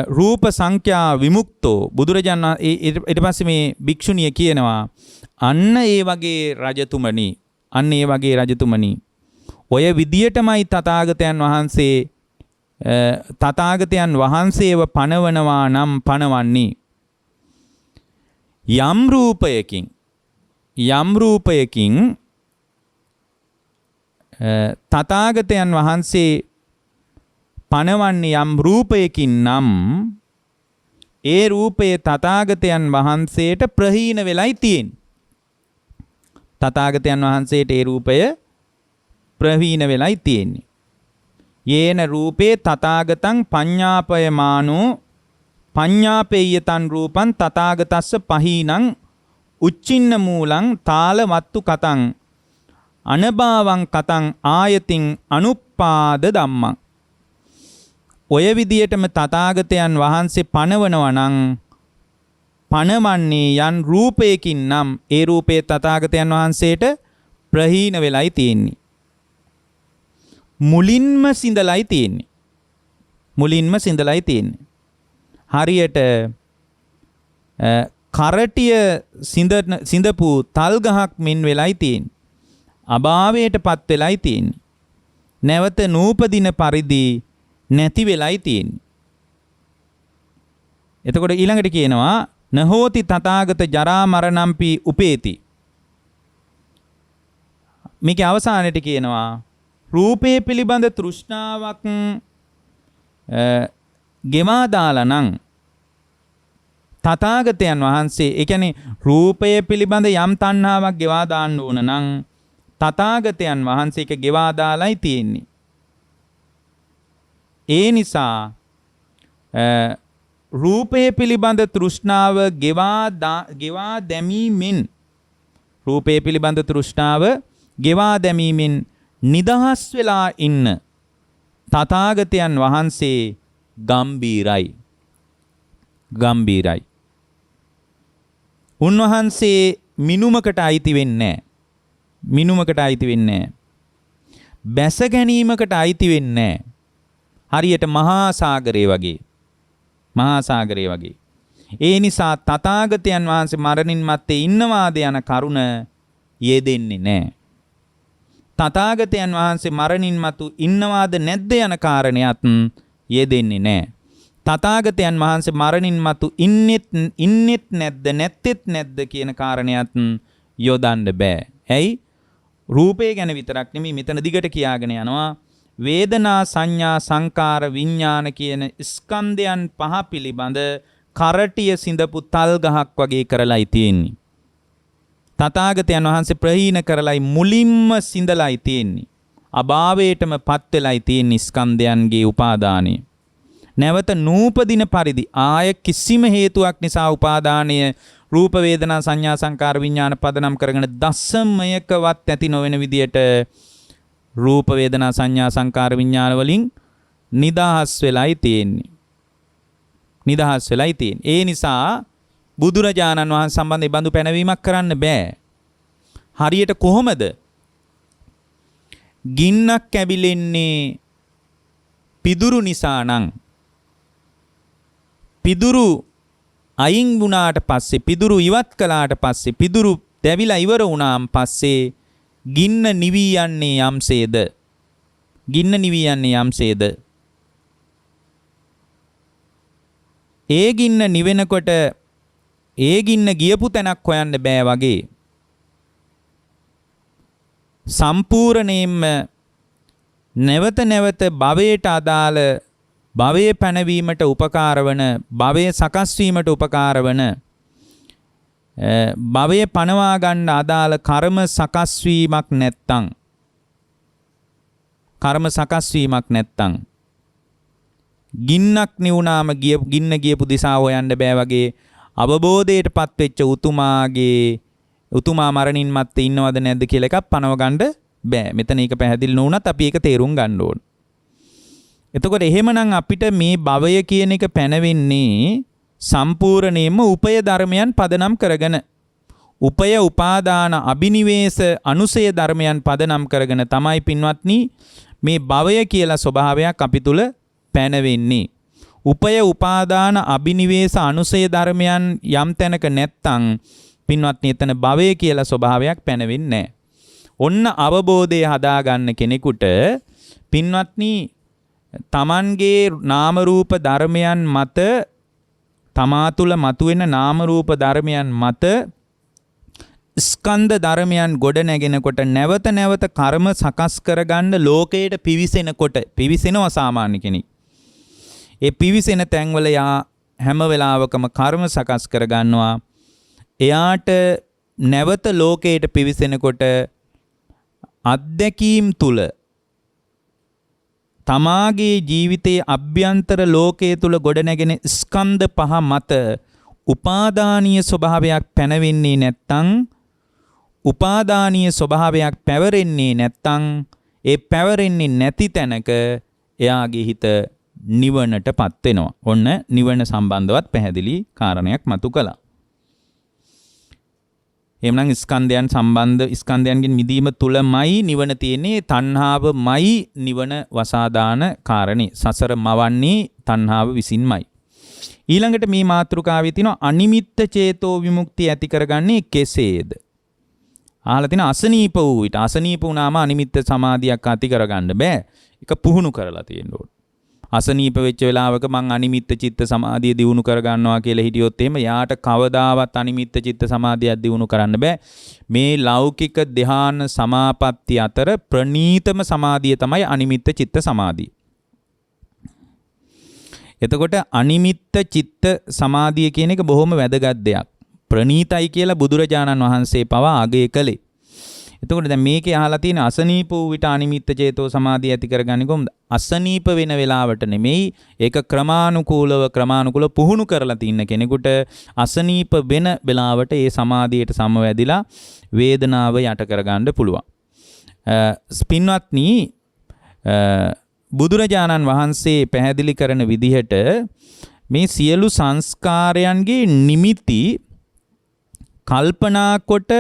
A: රූප සංඛ්‍යා විමුක්තෝ බුදුරජාණන් ඊට පස්සේ මේ භික්ෂුණිය කියනවා අන්න ඒ වගේ රජතුමනි ඔය විදියටමයි තථාගතයන් වහන්සේව පණවනවා නම් පණවන්නේ යම් රූපයකින් තථාගතයන් වහන්සේ පණවන්නේ යම් රූපයකින් නම් ඒ රූපයේ තථාගතයන් වහන්සේට ප්‍රහීන වෙලයි තියෙන්නේ. තථාගතයන් වහන්සේට ඒ රූපය ප්‍රහීන වෙලයි තියෙන්නේ. යේන රූපේ තථාගතං පඤ්ඤාපයමානෝ පඤ්ඤාපේයතං රූපං තථාගතස්ස පහීනං උච්චින්න මූලං තාලවත්තු කතං අනභාවං කතං ආයතින් අනුප්පාද ධම්මං. ඔය විදියටම තථාගතයන් වහන්සේ පණවනවා නම් පණවන්නේ යන් රූපයකින් නම් ඒ රූපේ තථාගතයන් වහන්සේට ප්‍රහීන වෙලයි තියෙන්නේ. මුලින්ම සිඳලයි තියෙන්නේ. හරියට කරටිය සිඳපු තල් ගහක් මෙන් වෙලයි තියෙන්නේ. අභාවයටපත් වෙලයි තියෙන්නේ. නැවත නූපදින පරිදි නැති වෙලයි තියෙන්නේ. එතකොට ඊළඟට කියනවා නහෝති තථාගත ජරා මරණම්පි උපේති. මේකේ අවසානයේට කියනවා රූපේ පිළිබඳ තෘෂ්ණාවක් ගෙවා දාලා නම් තථාගතයන් වහන්සේ ඒ කියන්නේ රූපය පිළිබඳ යම් තණ්හාවක් ගෙවා දාන්න ඕන නම් තථාගතයන් වහන්සේක ගෙවා දාලායි තියෙන්නේ. ඒ නිසා රූපය පිළිබඳ තෘෂ්ණාව ගෙවා දැමීමෙන් නිදහස් වෙලා ඉන්න තථාගතයන් වහන්සේ ගම්බීරයි. උන්වහන්සේ මිනුමකට අයිති වෙන්නේ නැහැ. බැස ගැනීමකට අයිති වෙන්නේ නැහැ. හරියට මහා සාගරය වගේ. ඒ නිසා තථාගතයන් වහන්සේ මරණින් මත්තේ ඉන්නවාද යන කරුණ යෙදෙන්නේ නැහැ. තථාගතයන් වහන්සේ මරණින් මතු ඉන්නවාද නැද්ද යන කාරණයක් යෙදෙන්නේ නැහැ. තථාගතයන් වහන්සේ මරණින් මතු ඉන්නෙත් නැද්ද නැත්තේත් නැද්ද කියන කාරණයක් යොදන්න බෑ. ඇයි? රූපය ගැන විතරක් නෙමෙයි මෙතන දිගට කියාගෙන යනවා වේදනා සංඥා සංකාර විඥාන කියන ස්කන්ධයන් පහ පිළිබඳ කරටිය සිඳපු තල් ගහක් වගේ කරලායි තියෙන්නේ. තථාගතයන් වහන්සේ ප්‍රහීන කරලයි මුලින්ම සිඳලායි තියෙන්නේ. අභාවයටම පත් වෙලායි තියෙන්නේ ස්කන්ධයන්ගේ උපාදානය. නැවත නූපදින පරිදි ආය කිසිම හේතුවක් නිසා උපාදානය රූප වේදනා සංඥා සංකාර විඥාන පදනම් කරගෙන දසමයකවත් ඇති නොවන විදියට රූප වේදනා සංඥා සංකාර විඥාන වලින් නිදහස් වෙලයි තියෙන්නේ. ඒ නිසා බුදුරජාණන් වහන්සේ සම්බන්ධ ඒ බඳු පැනවීමක් කරන්න බෑ. හරියට කොහොමද? ගින්නක් ඇවිලෙන්නේ පිදුරු නිසා නම් පිදුරු අයින් වුණාට පස්සේ පිදුරු ඉවත් කළාට පස්සේ පිදුරු දැවිලා ඉවර වුණාන් පස්සේ ගින්න නිවි යන්නේ යම්සේද? ගින්න නිවි යන්නේ යම්සේද? ඒ ගින්න නිවෙනකොට ඒ ගින්න ගියපු තැනක් හොයන්න බෑ වගේ සම්පූර්ණයෙන්ම නැවත නැවත භවයට අදාළ භවයේ පැනවීමට උපකාර වන භවයේ සකස් වීමට උපකාර වන භවයේ පනවා ගන්න අදාළ කර්ම සකස් වීමක් නැත්තම් ගින්නක් නිවුනාම ගින්න ගියපු දිශාව හොයන්න බෑ වගේ අවබෝධයටපත් වෙච්ච උතුමා මරණින් මත්තේ ඉන්නවද නැද්ද කියලා එකක් පනව ගන්න බෑ. මෙතන ඒක පැහැදිලි නොවුනත් අපි ඒක තේරුම් ගන්න ඕන. එතකොට එහෙමනම් අපිට මේ භවය කියන එක පැනවෙන්නේ සම්පූර්ණයෙන්ම උපය ධර්මයන් පදනම් කරගෙන උපය උපාදාන අබිනිවේෂ අනුසය ධර්මයන් පදනම් කරගෙන තමයි පින්වත්නි මේ භවය කියලා ස්වභාවයක් අපි තුල පැනවෙන්නේ. උපය උපාදාන අබිනිවේෂ අනුසය ධර්මයන් යම් තැනක නැත්තම් පින්වත්නි එතන භවය කියලා ස්වභාවයක් පැනවෙන්නේ නැහැ. ඔන්න අවබෝධය හදාගන්න කෙනෙකුට පින්වත්නි තමන්ගේ නාම රූප ධර්මයන් මත තමා තුළ මතුවෙන නාම රූප ධර්මයන් මත ස්කන්ධ ධර්මයන් ගොඩ නැගෙනකොට නැවත නැවත කර්ම සකස් කරගන්න ලෝකයට පිවිසෙනවා සාමාන්‍ය කෙනෙක්. ඒ පිවිසෙන තැන්වල යා හැම වෙලාවකම කර්ම සකස් කරගන්නවා. එයාට නැවත ලෝකයට පිවිසෙනකොට අත්දැකීම් තුල තමාගේ ජීවිතයේ අභ්‍යන්තර ලෝකයේ තුල ගොඩනැගෙන ස්කන්ධ පහ මත උපාදානීය ස්වභාවයක් පැනවෙන්නේ නැත්තම් උපාදානීය ස්වභාවයක් පැවරෙන්නේ නැත්තම් ඒ පැවරෙන්නේ නැති තැනක එයාගේ හිත නිවනටපත් වෙනවා. ඔන්න නිවන සම්බන්ධවත් පැහැදිලි කාරණයක් මතු කළා. එhmenan ස්කන්ධයන්ගෙන් මිදීම තුලමයි නිවන තියෙන්නේ. තණ්හාවමයි නිවන වසාදාන කාරණේ. සසර මවන්නේ තණ්හාව විසින්මයි. ඊළඟට මේ මාතෘකාවේ තියෙන අනිමිත්ත චේතෝ විමුක්තිය ඇති කරගන්නේ කෙසේද? අහලා තියෙන අසනීප වූ විට අසනීප වුණාම අනිමිත්ත සමාධියක් ඇති කරගන්න බෑ. ඒක පුහුණු කරලා තියෙන්න ඕන. අසනීප වෙච්ච වෙලාවක මං අනිමිත්ත චිත්ත සමාධිය දියුණු කර ගන්නවා කියලා හිටියොත් එහෙම යාට කවදාවත් අනිමිත්ත චිත්ත සමාධියක් දියුණු කරන්න බෑ. මේ ලෞකික ධ්‍යාන සමාපatti අතර ප්‍රණීතම සමාධිය තමයි අනිමිත්ත චිත්ත සමාධිය. එතකොට අනිමිත්ත චිත්ත සමාධිය කියන එක බොහොම වැදගත් දෙයක්. ප්‍රණීතයි කියලා බුදුරජාණන් වහන්සේ පවා අගය කළේ. එතකොට දැන් මේකේ අහලා තියෙන අසනීප වූ විට අනිමිත්ත චේතෝ සමාධිය ඇති කරගන්නේ කොහොමද? අසනීප වෙන වෙලාවට නෙමෙයි, ඒක ක්‍රමානුකූලව පුහුණු කරලා තින්න කෙනෙකුට අසනීප වෙන වෙලාවට ඒ සමාධියට සමවැදිලා වේදනාව යට කරගන්න පුළුවන්. පින්වත්නි, බුදුරජාණන් වහන්සේ පැහැදිලි කරන විදිහට මේ සියලු සංස්කාරයන්ගේ නිමිති කල්පනා කොට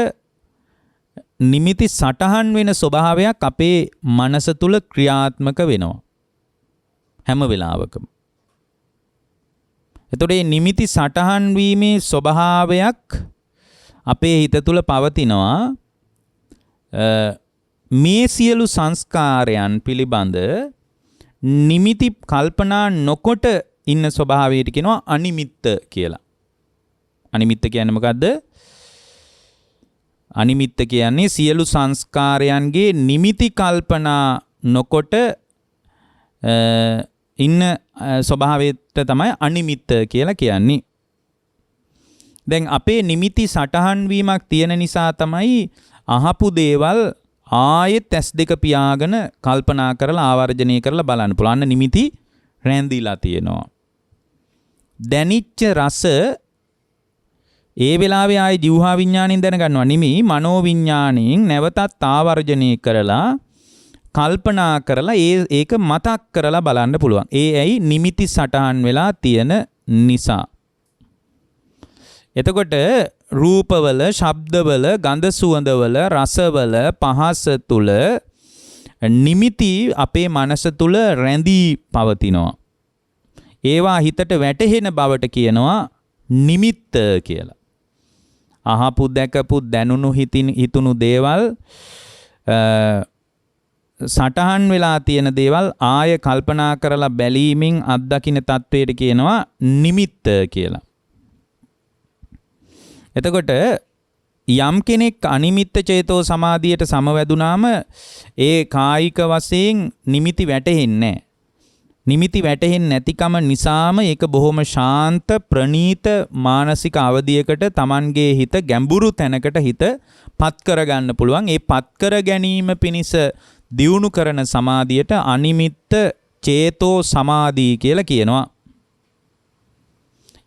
A: නිමිති සටහන් වෙන ස්වභාවයක් අපේ මනස තුල ක්‍රියාත්මක වෙනවා හැම වෙලාවකම. එතකොට මේ නිමිති සටහන් වීමේ ස්වභාවයක් අපේ හිත තුල පවතිනවා. මේ සියලු සංස්කාරයන් පිළිබඳ නිමිති කල්පනා නොකොට ඉන්න ස්වභාවයට කියනවා අනිමිත්ත කියලා. අනිමිත්ත කියන්නේ මොකද්ද? අනිමිත්ත කියන්නේ සියලු සංස්කාරයන්ගේ නිමිති කල්පනා නොකොට ඉන්න ස්වභාවයට තමයි අනිමිත්ත කියලා කියන්නේ. දැන් අපේ නිමිති සටහන් වීමක් තියෙන නිසා තමයි අහපු දේවල් ආයෙත් ඇස් දෙක පියාගෙන කල්පනා කරලා ආවර්ජනය කරලා බලන්න පුළුවන්. නිමිති රැඳිලා තියෙනවා. දැනිච්ච රස ඒ වෙලාවේ ආයේ ජීවහා විඥාණයෙන් දැනගන්නවා නෙමෙයි, මනෝ විඥාණයෙන් නැවතත් ආවර්ජනය කරලා කල්පනා කරලා ඒක මතක් කරලා බලන්න පුළුවන්. ඒ ඇයි නිමිති සටහන් වෙලා තියෙන නිසා. එතකොට රූපවල, ශබ්දවල, ගන්ධ සුවඳවල, රසවල, පහස තුල නිමිති අපේ මනස තුල රැඳී පවතිනවා. ඒවා හිතට වැටහෙන බවට කියනවා නිමිත්ත කියලා. අහපු දැකපු දැනුණු හිතුණු දේවල් සටහන් වෙලා තියෙන දේවල් ආය කල්පනා කරලා බැලීමෙන් අත්දකින්න තත්වයට කියනවා නිමිත්ත කියලා. එතකොට යම් කෙනෙක් අනිමිත්ත චේතෝ සමාධියට සමවැදුනාම ඒ කායික වශයෙන් නිමිති වැටෙන්නේ නැහැ. නිමිති වැටෙන්නේ නැතිකම නිසාම ඒක බොහොම ශාන්ත ප්‍රණීත මානසික අවධියකට Tamanගේ හිත ගැඹුරු තැනකට හිත පත් කරගන්න පුළුවන්. ඒ පත් කර ගැනීම පිණිස දියුණු කරන සමාධියට අනිමිත්ත චේතෝ සමාධි කියලා කියනවා.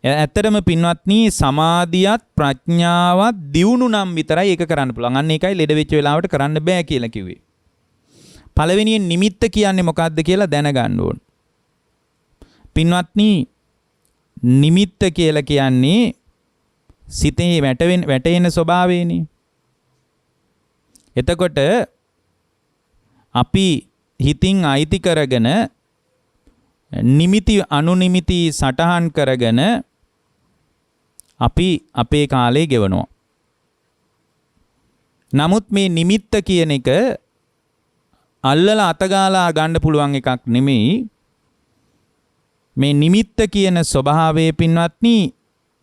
A: ඇත්තටම පින්වත්නි සමාධියත් ප්‍රඥාවත් දියුණු නම් විතරයි ඒක කරන්න පුළුවන්. අන්න ඒකයි ලෙඩ වෙච්ච වෙලාවට කරන්න බෑ කියලා කිව්වේ. පළවෙනියෙන් නිමිත්ත කියන්නේ මොකක්ද කියලා දැනගන්න ඕන. පින්වත්නි නිමිත්ත කියලා කියන්නේ සිතේ වැටෙන ස්වභාවයනේ. එතකොට අපි හිතින් අයිති කරගෙන නිමිති අනුනිමිති සටහන් කරගෙන අපි අපේ කාලේ ගෙවනවා. නමුත් මේ නිමිත්ත කියන එක අල්ලලා අතගාලා ගන්න පුළුවන් එකක් නෙමෙයි. මේ නිමිත්ත කියන ස්වභාවයේ පින්වත්නි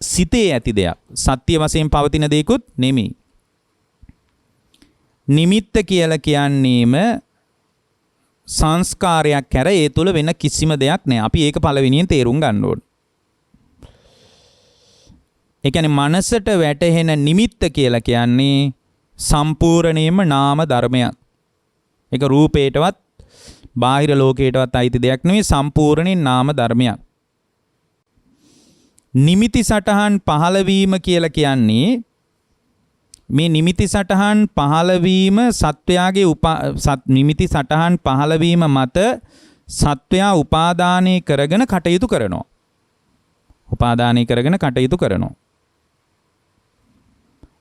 A: සිතේ ඇති දෙයක්. සත්‍ය වශයෙන් පවතින දෙයක්ුත් නෙමෙයි. නිමිත්ත කියලා කියන්නේම සංස්කාරයක් කර ඒ තුල වෙන කිසිම දෙයක් නැහැ. අපි ඒක පළවෙනියෙන් තේරුම් ගන්න ඕන. ඒ කියන්නේ මනසට වැටහෙන නිමිත්ත කියලා කියන්නේ සම්පූර්ණයෙන්ම නාම ධර්මයක්. ඒක රූපේටවත් බාහිර ලෝකයටවත් අයිති දෙයක් නෙවෙයි, සම්පූර්ණයෙන් නාම ධර්මයක්. නිමිති සටහන් පහළ වීම කියලා කියන්නේ මේ නිමිති සටහන් පහළවීම සත්වයාගේ නිමිති සටහන් පහළවීම මත සත්වයා උපාදානය කරගෙන කටයුතු කරනවා. උපාදානය කරගෙන කටයුතු කරනවා.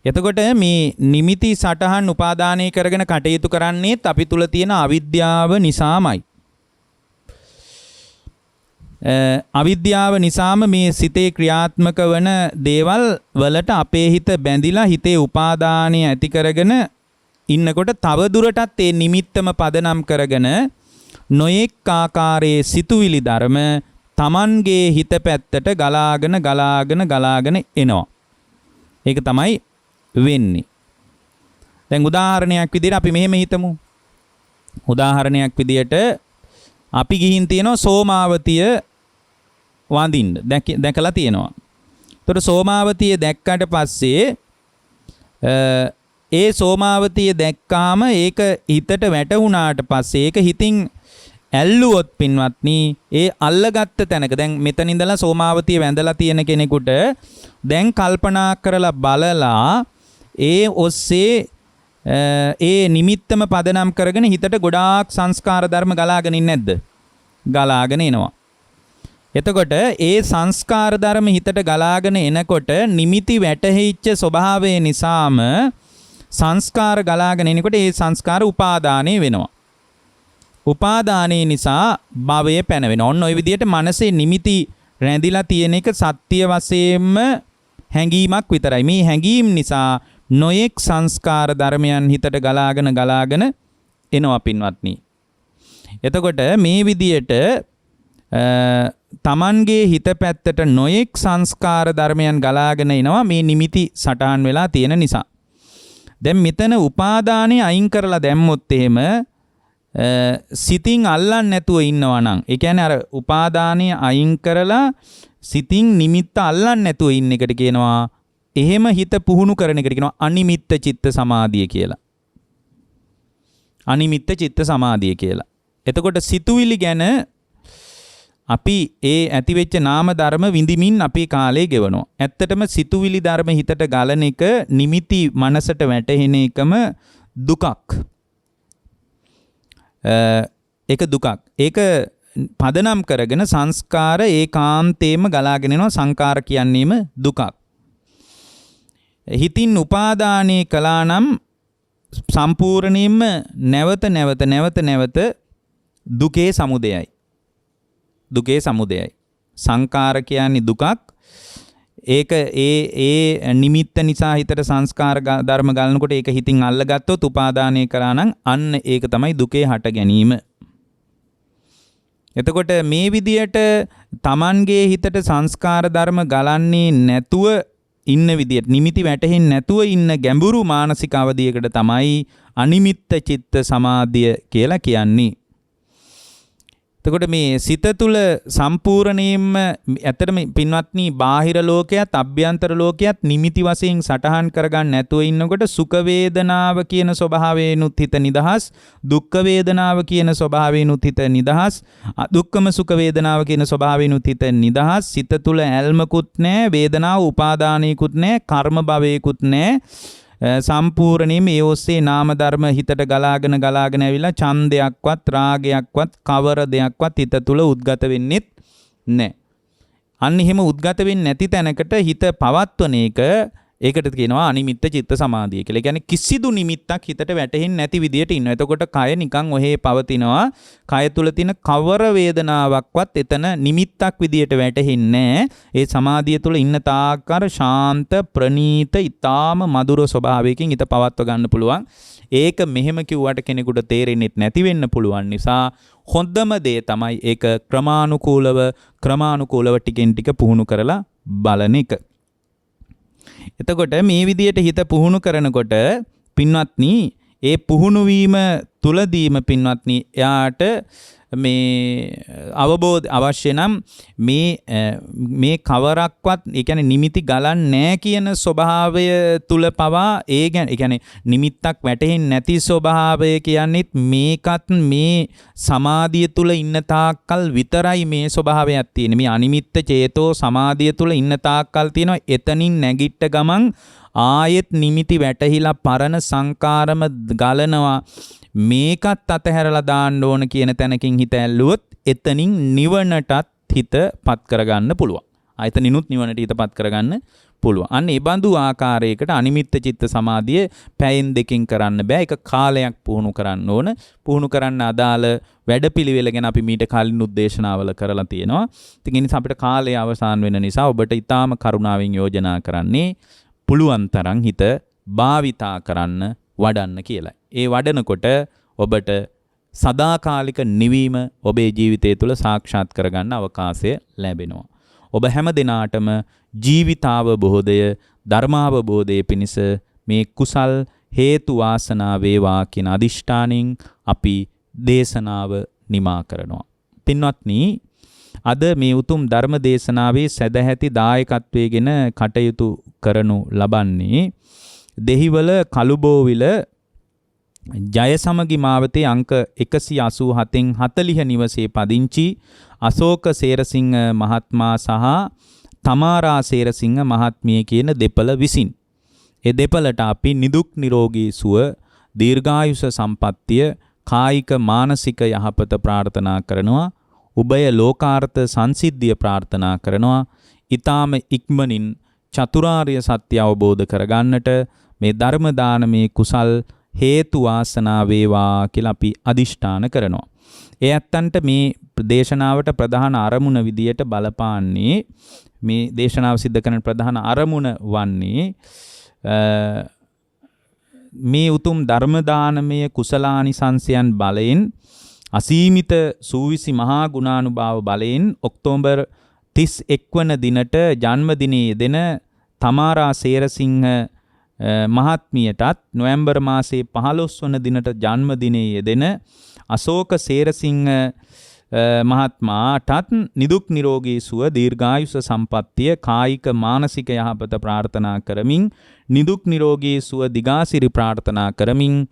A: එතකොට මේ නිමිති සටහන් උපාදානය කරගෙන කටයුතු කරන්නේත් අපි තුල තියෙන අවිද්‍යාව නිසාමයි. අවිද්‍යාව නිසාම මේ සිතේ ක්‍රියාත්මක වන දේවල් වලට අපේ හිත බැඳිලා හිතේ උපාදානය ඇති කරගෙන ඉන්නකොට තව දුරටත් ඒ නිමිත්තම පදනම් කරගෙන නොයෙක් ආකාරයේ සිතුවිලි ධර්ම Tamanගේ හිත පැත්තට ගලාගෙන එනවා. ඒක තමයි වෙන්නේ. දැන් උදාහරණයක් විදිහට අපි මෙහෙම හිතමු. උදාහරණයක් විදිහට අපි ගිහින් තියෙනවා සෝමාවතිය වඳින්න දැකලා තියෙනවා. ඒතර සෝමාවතිය දැක්කට පස්සේ ඒ සෝමාවතිය දැක්කාම ඒක හිතට වැටුණාට පස්සේ ඒක හිතින් ඇල්ලුවොත් පින්වත්නි ඒ අල්ලගත්ත තැනක දැන් මෙතන ඉඳලා සෝමාවතිය වැඳලා තියෙන කෙනෙකුට දැන් කල්පනා කරලා බලලා ඒ ඔස්සේ ඒ නිමිත්තම පදනම් කරගෙන හිතට ගොඩාක් සංස්කාර ධර්ම ගලාගෙන ඉන්නේ නැද්ද? ගලාගෙන එනවා. එතකොට ඒ සංස්කාර ධර්ම හිතට ගලාගෙන එනකොට නිමිති වැටහිච්ච ස්වභාවය නිසාම සංස්කාර ගලාගෙන එනකොට ඒ සංස්කාර උපාදානය වෙනවා. උපාදානයේ නිසා භවය පැනවෙනවා. ඔන්න ඔය විදිහට මනසේ නිමිති රැඳිලා තියෙන එක සත්‍ය වශයෙන්ම හැඟීමක් විතරයි. මේ හැඟීම් නිසා නොයෙක් සංස්කාර ධර්මයන් හිතට ගලාගෙන එනවා පින්වත්නි. එතකොට මේ විදියට Tamanගේ හිත පැත්තට නොයෙක් සංස්කාර ධර්මයන් ගලාගෙන එනවා මේ නිමිති සටහන් වෙලා තියෙන නිසා. දැන් මෙතන උපාදානය අයින් කරලා දැම්මොත් එහෙම සිතින් අල්ලන්නේ නැතුව ඉන්නවා නම් ඒ කියන්නේ අර උපාදානය අයින් කරලා සිතින් නිමිත්ත අල්ලන්නේ නැතුව ඉන්න එකට කියනවා එහෙම හිත පුහුණු කරන එකට කියනවා අනිමිත්ත චිත්ත සමාධිය කියලා. අනිමිත්ත චිත්ත සමාධිය කියලා. එතකොට සිතුවිලි ගැන අපි ඒ ඇතිවෙච්ච නාම ධර්ම විඳිමින් අපි කාලේ ගෙවනවා. ඇත්තටම සිතුවිලි ධර්ම හිතට ගලන එක නිමිති මනසට වැටෙන එකම දුකක්. ඒක දුකක්. ඒක පදනම් කරගෙන සංස්කාර ඒකාන්තේම ගලාගෙන යනවා. සංකාර කියන්නේම දුකක්.
B: හිතින් උපාදානය කළා නම් සම්පූර්ණයෙන්ම නැවත දුකේ සමුදයයි. දුකේ සමුදයයි. සංකාර කියන්නේ දුකක්. ඒක ඒ නිමිත්ත නිසා හිතට සංස්කාර ධර්ම ගලනකොට ඒක හිතින් අල්ලගත්තොත් උපාදානය කරා නම් අන්න ඒක තමයි දුකේ හට ගැනීම. එතකොට මේ විදියට Tamanගේ හිතට සංස්කාර ධර්ම ගලන්නේ නැතුව ඉන්න විදියට නිමිති වැටෙන්නේ නැතුව ඉන්න ගැඹුරු මානසික අවධියකට තමයි අනිමිත්ත චිත්ත සමාධිය කියලා කියන්නේ. එතකොට මේ සිත තුළ සම්පූර්ණයෙන්ම ඇත්තටම පින්වත්නි බාහිර ලෝකයක් අභ්‍යන්තර ලෝකයක් නිමිති වශයෙන් සටහන් කරගන්න නැතුව ඉන්නකොට සුඛ වේදනාව කියන ස්වභාවයෙන්ුත් හිත නිදහස්, දුක්ඛ වේදනාව කියන ස්වභාවයෙන්ුත් හිත නිදහස්, අදුක්ඛම සුඛ වේදනාව කියන ස්වභාවයෙන්ුත් හිත නිදහස්. සිත තුළ ඇල්මකුත් නැහැ, වේදනාව උපාදානයකුත් නැහැ, කර්ම භවයකුත් නැහැ. සම්පූර්ණයෙන්ම ඒ ඔස්සේ නාම ධර්ම හිතට ගලාගෙන ඇවිල්ලා ඡන්දයක්වත් රාගයක්වත් කවර දෙයක්වත් හිත තුල උද්ගත වෙන්නේ නැහැ. අන්න එහෙම උද්ගත වෙන්නේ නැති තැනකට හිත පවත්වන ඒකට කියනවා අනිමිත්ත චිත්ත සමාධිය කියලා. ඒ කියන්නේ කිසිදු නිමිත්තක් හිතට වැටෙන්නේ නැති විදියට ඉන්නවා. එතකොට කය නිකන් ඔහේ පවතිනවා. කය තුල තියෙන කවර වේදනාවක්වත් එතන නිමිත්තක් විදියට වැටෙන්නේ නැහැ. ඒ සමාධිය තුල ඉන්න තාක්කර ශාන්ත ප්‍රණීත ඊ타ම මధుර ස්වභාවයකින් හිත පවත්ව ගන්න පුළුවන්. ඒක මෙහෙම කිව්වට කෙනෙකුට තේරෙන්නේ නැති වෙන්න පුළුවන් නිසා හොඳම දේ තමයි ඒක ක්‍රමානුකූලව ටිකෙන් ටික පුහුණු කරලා බලන එක. එතකොට මේ විදියට හිත පුහුණු කරනකොට පින්වත්නි ඒ පුහුණු වීම තුලදීම පින්වත්නි එයාට මේ අවබෝධ අවශ්‍ය නම් මේ කවරක්වත් ඒ කියන්නේ නිමිති ගලන්නේ නැහැ කියන ස්වභාවය තුල පවා ඒ කියන්නේ නිමිත්තක් වැටෙන්නේ නැති ස්වභාවය කියන්නේත් මේකත් මේ සමාධිය තුල ඉන්න තාක්කල් විතරයි මේ ස්වභාවයක් තියෙන්නේ. මේ අනිමිත්ත චේතෝ සමාධිය තුල ඉන්න තාක්කල් තියෙනවා. එතනින් නැගිට ගමන් ආයෙත් නිමිති වැටහිලා පරණ සංකාරම ගලනවා. මේකත් අතහැරලා දාන්න ඕන කියන තැනකින් හිත ඇල්ලුවොත් එතනින් නිවනටත් හිත පත් කරගන්න පුළුවන්. ආයතනිනුත් නිවනට හිත පත් කරගන්න පුළුවන්. අන්න ඒ බඳු ආකාරයකට අනිමිත්ත චිත්ත සමාධිය පැයෙන් දෙකකින් කරන්න බෑ. ඒක කාලයක් පුහුණු කරන්න ඕන. පුහුණු කරන්න අදාළ වැඩපිළිවෙල ගැන අපි මීට කලින් උද්දේශනාවල කරලා තියෙනවා. ඉතින් ඒ නිසා අපිට කාලය අවසන් වෙන නිසා ඔබට ඊටාම කරුණාවෙන් යෝජනා කරන්නේ පුළුවන් තරම් හිත භාවිතා කරන්න වඩන්න කියලා. ඒ වඩනකොට ඔබට සදාකාලික නිවීම ඔබේ ජීවිතය තුළ සාක්ෂාත් කරගන්න අවකාශය ලැබෙනවා. ඔබ හැම දිනාටම ජීවිතාවබෝධය ධර්මාවබෝධය පිණිස මේ කුසල් හේතු වාසනා වේවා කියන අදිෂ්ඨානින් අපි දේශනාව නිමා කරනවා. පින්වත්නි, අද මේ උතුම් ධර්ම දේශනාවේ සදැහැති දායකත්වයේගෙන කටයුතු කරනු ලබන්නේ දෙහිවල කළුබෝවිල ජයසමගි මාවතේ අංක 187න් 40 නිවසේ පදිංචි අශෝක සේරසිංහ මහත්මයා සහ තමාරා සේරසිංහ මහත්මිය කියන දෙපළ විසින්. ඒ දෙපළට අපි නිදුක් නිරෝගී සුව, දීර්ඝායුෂ සම්පන්නිය, කායික මානසික යහපත ප්‍රාර්ථනා කරනවා. උභය ලෝකාර්ථ සංසිද්ධිය ප්‍රාර්ථනා කරනවා. ඊ타ම ඉක්මනින් චතුරාර්ය සත්‍ය අවබෝධ කරගන්නට මේ ධර්ම දානමේ කුසල් හේතු වාසනා වේවා කියලා අපි අදිෂ්ඨාන කරනවා. ඒ ඇත්තන්ට මේ දේශනාවට ප්‍රධාන අරමුණ විදියට බලපාන්නේ මේ දේශනාව සිද්ධ කරන ප්‍රධාන අරමුණ වන්නේ මේ උතුම් ධර්ම දානමය කුසලානිසංසයන් බලයෙන් අසීමිත සූවිසි මහා ගුණානුභාව බලයෙන් ඔක්තෝබර් 31 වන දිනට ජන්මදිනයේ යෙදෙන තමාරා සේරසිංහ මහත්මියටත් නොවැම්බර් මාසයේ 15 වන දිනට ජන්මදිනයේ යෙදෙන අශෝක සේරසිංහ මහත්මයාටත් නිදුක් නිරෝගී සුව, දීර්ඝායුෂ සම්පන්නිය, කායික මානසික යහපත ප්‍රාර්ථනා කරමින් නිදුක් නිරෝගී සුව දිගාසිරි ප්‍රාර්ථනා කරමින්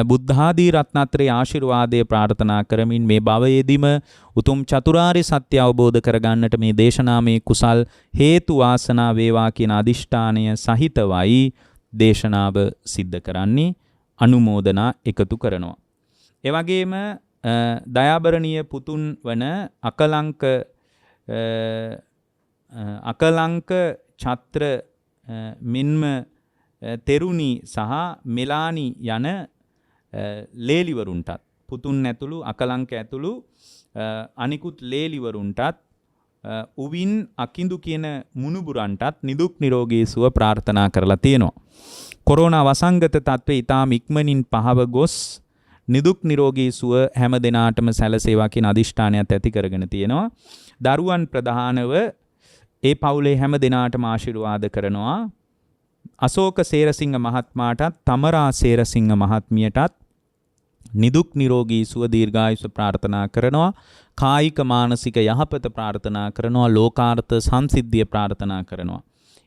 B: බුද්ධාදී රත්නත්‍රයේ ආශිර්වාදයේ ප්‍රාර්ථනා කරමින් මේ භවයේදීම උතුම් චතුරාර්ය සත්‍ය අවබෝධ කරගන්නට මේ දේශනාමේ කුසල් හේතු වාසනා වේවා කියන අදිෂ්ඨානය සහිතවයි දේශනාව සිද්ධ කරන්නේ. අනුමෝදනා එකතු කරනවා. ඒ වගේම දයාබරණීය පුතුන් වන අකලංක ඡත්‍ර මෙන්ම තෙරුණි සහ මෙලානි යන ලේලිවරුන්ටත් පුතුන් ඇතුළු අකලංක ඇතුළු අනිකුත් ලේලිවරුන්ටත් උවින් අකිඳු කියන මුණුබුරන්ටත් නිදුක් නිරෝගී සුව ප්‍රාර්ථනා කරලා තියෙනවා. කොරෝනා වසංගත තත්ත්වය ඊටාම ඉක්මනින් පහව ගොස් නිදුක් නිරෝගී සුව හැම දිනාටම සැලසේවා කියන අදිෂ්ඨානයත් ඇති කරගෙන තියෙනවා. දරුවන් ප්‍රධානව ඒ පවුලේ හැම දිනාටම ආශිර්වාද කරනවා. අශෝක සේරසිංහ මහත්මයාටත් තමරා සේරසිංහ මහත්මියටත් නිදුක් නිරෝගී සුව දීර්ඝායුෂ ප්‍රාර්ථනා කරනවා. කායික මානසික යහපත ප්‍රාර්ථනා කරනවා. ලෝකාර්ථ සංසිද්ධිය ප්‍රාර්ථනා කරනවා.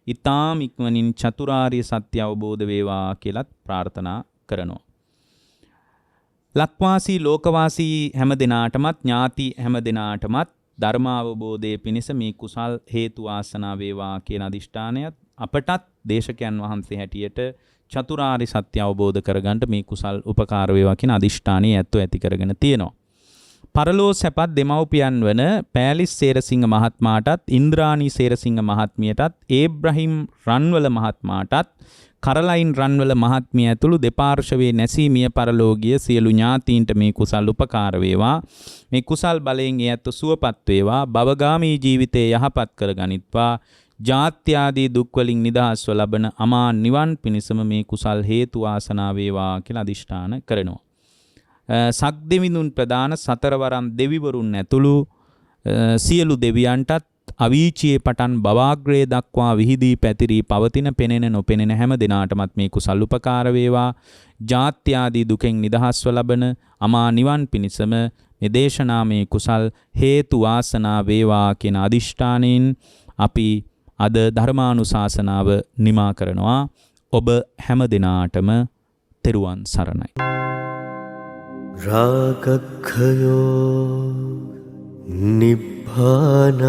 B: ඊ타ම් ඉක්මනින් චතුරාර්ය සත්‍ය අවබෝධ වේවා කියලත් ප්‍රාර්ථනා කරනවා. ලක්වාසී ලෝකවාසී හැම දිනාටමත් ඥාති හැම දිනාටමත් ධර්මාවබෝධයේ පිණිස මේ කුසල් හේතු වාසනා වේවා කියන අදිෂ්ඨානයත් අපටත් දේශකයන් වහන්සේ හැටියට චතුරාර්ය සත්‍ය අවබෝධ කරගන්න මේ කුසල් උපකාර වේවා කියන අදිෂ්ඨානය ඇත්තෝ ඇති කරගෙන තියෙනවා. පරලෝ සැපත් දෙමව්පියන් වන පෑලිස් සේරසිංහ මහත්මයාටත් ඉන්ද්‍රාණී සේරසිංහ මහත්මියටත් ඒබ්‍රහීම් රන්වල මහත්මයාටත් කරලයින් රන්වල මහත්මිය ඇතුළු දෙපාර්ශවයේ නැසී මිය පරලෝකීය සියලු ඥාතීන්ට මේ කුසල් උපකාර වේවා. මේ කුසල් බලයෙන් ඒ ඇත්ත සුවපත් වේවා. භවගාමී ජීවිතේ යහපත් කරගනිත්වා. ජාත්‍යාදී දුක් වලින් නිදහස්ව ලබන අමා නිවන් පිණිසම මේ කුසල් හේතු වාසනා වේවා කියලා අදිෂ්ඨාන කරනවා. සක්දෙවිඳුන් ප්‍රදාන සතරවරම් දෙවිවරුන් ඇතුළු සියලු දෙවියන්ටත් අවීචියේ පටන් බවාග්‍රේ දක්වා විහිදී පැතිරී පවතින පෙනෙන නොපෙනෙන හැම දිනාටමත් මේ කුසල් උපකාර වේවා. ජාත්‍යාදී දුකෙන් නිදහස්ව ලබන අමා නිවන් පිණිසම මේ දේශනාමේ කුසල් හේතු වාසනා වේවා කියන අදිෂ්ඨානයෙන් අපි අද ධර්මානුශාසනාව නිමා කරනවා. ඔබ හැම දිනාටම තෙරුවන් සරණයි.
C: රාගක්ඛයෝ නිබ්බානං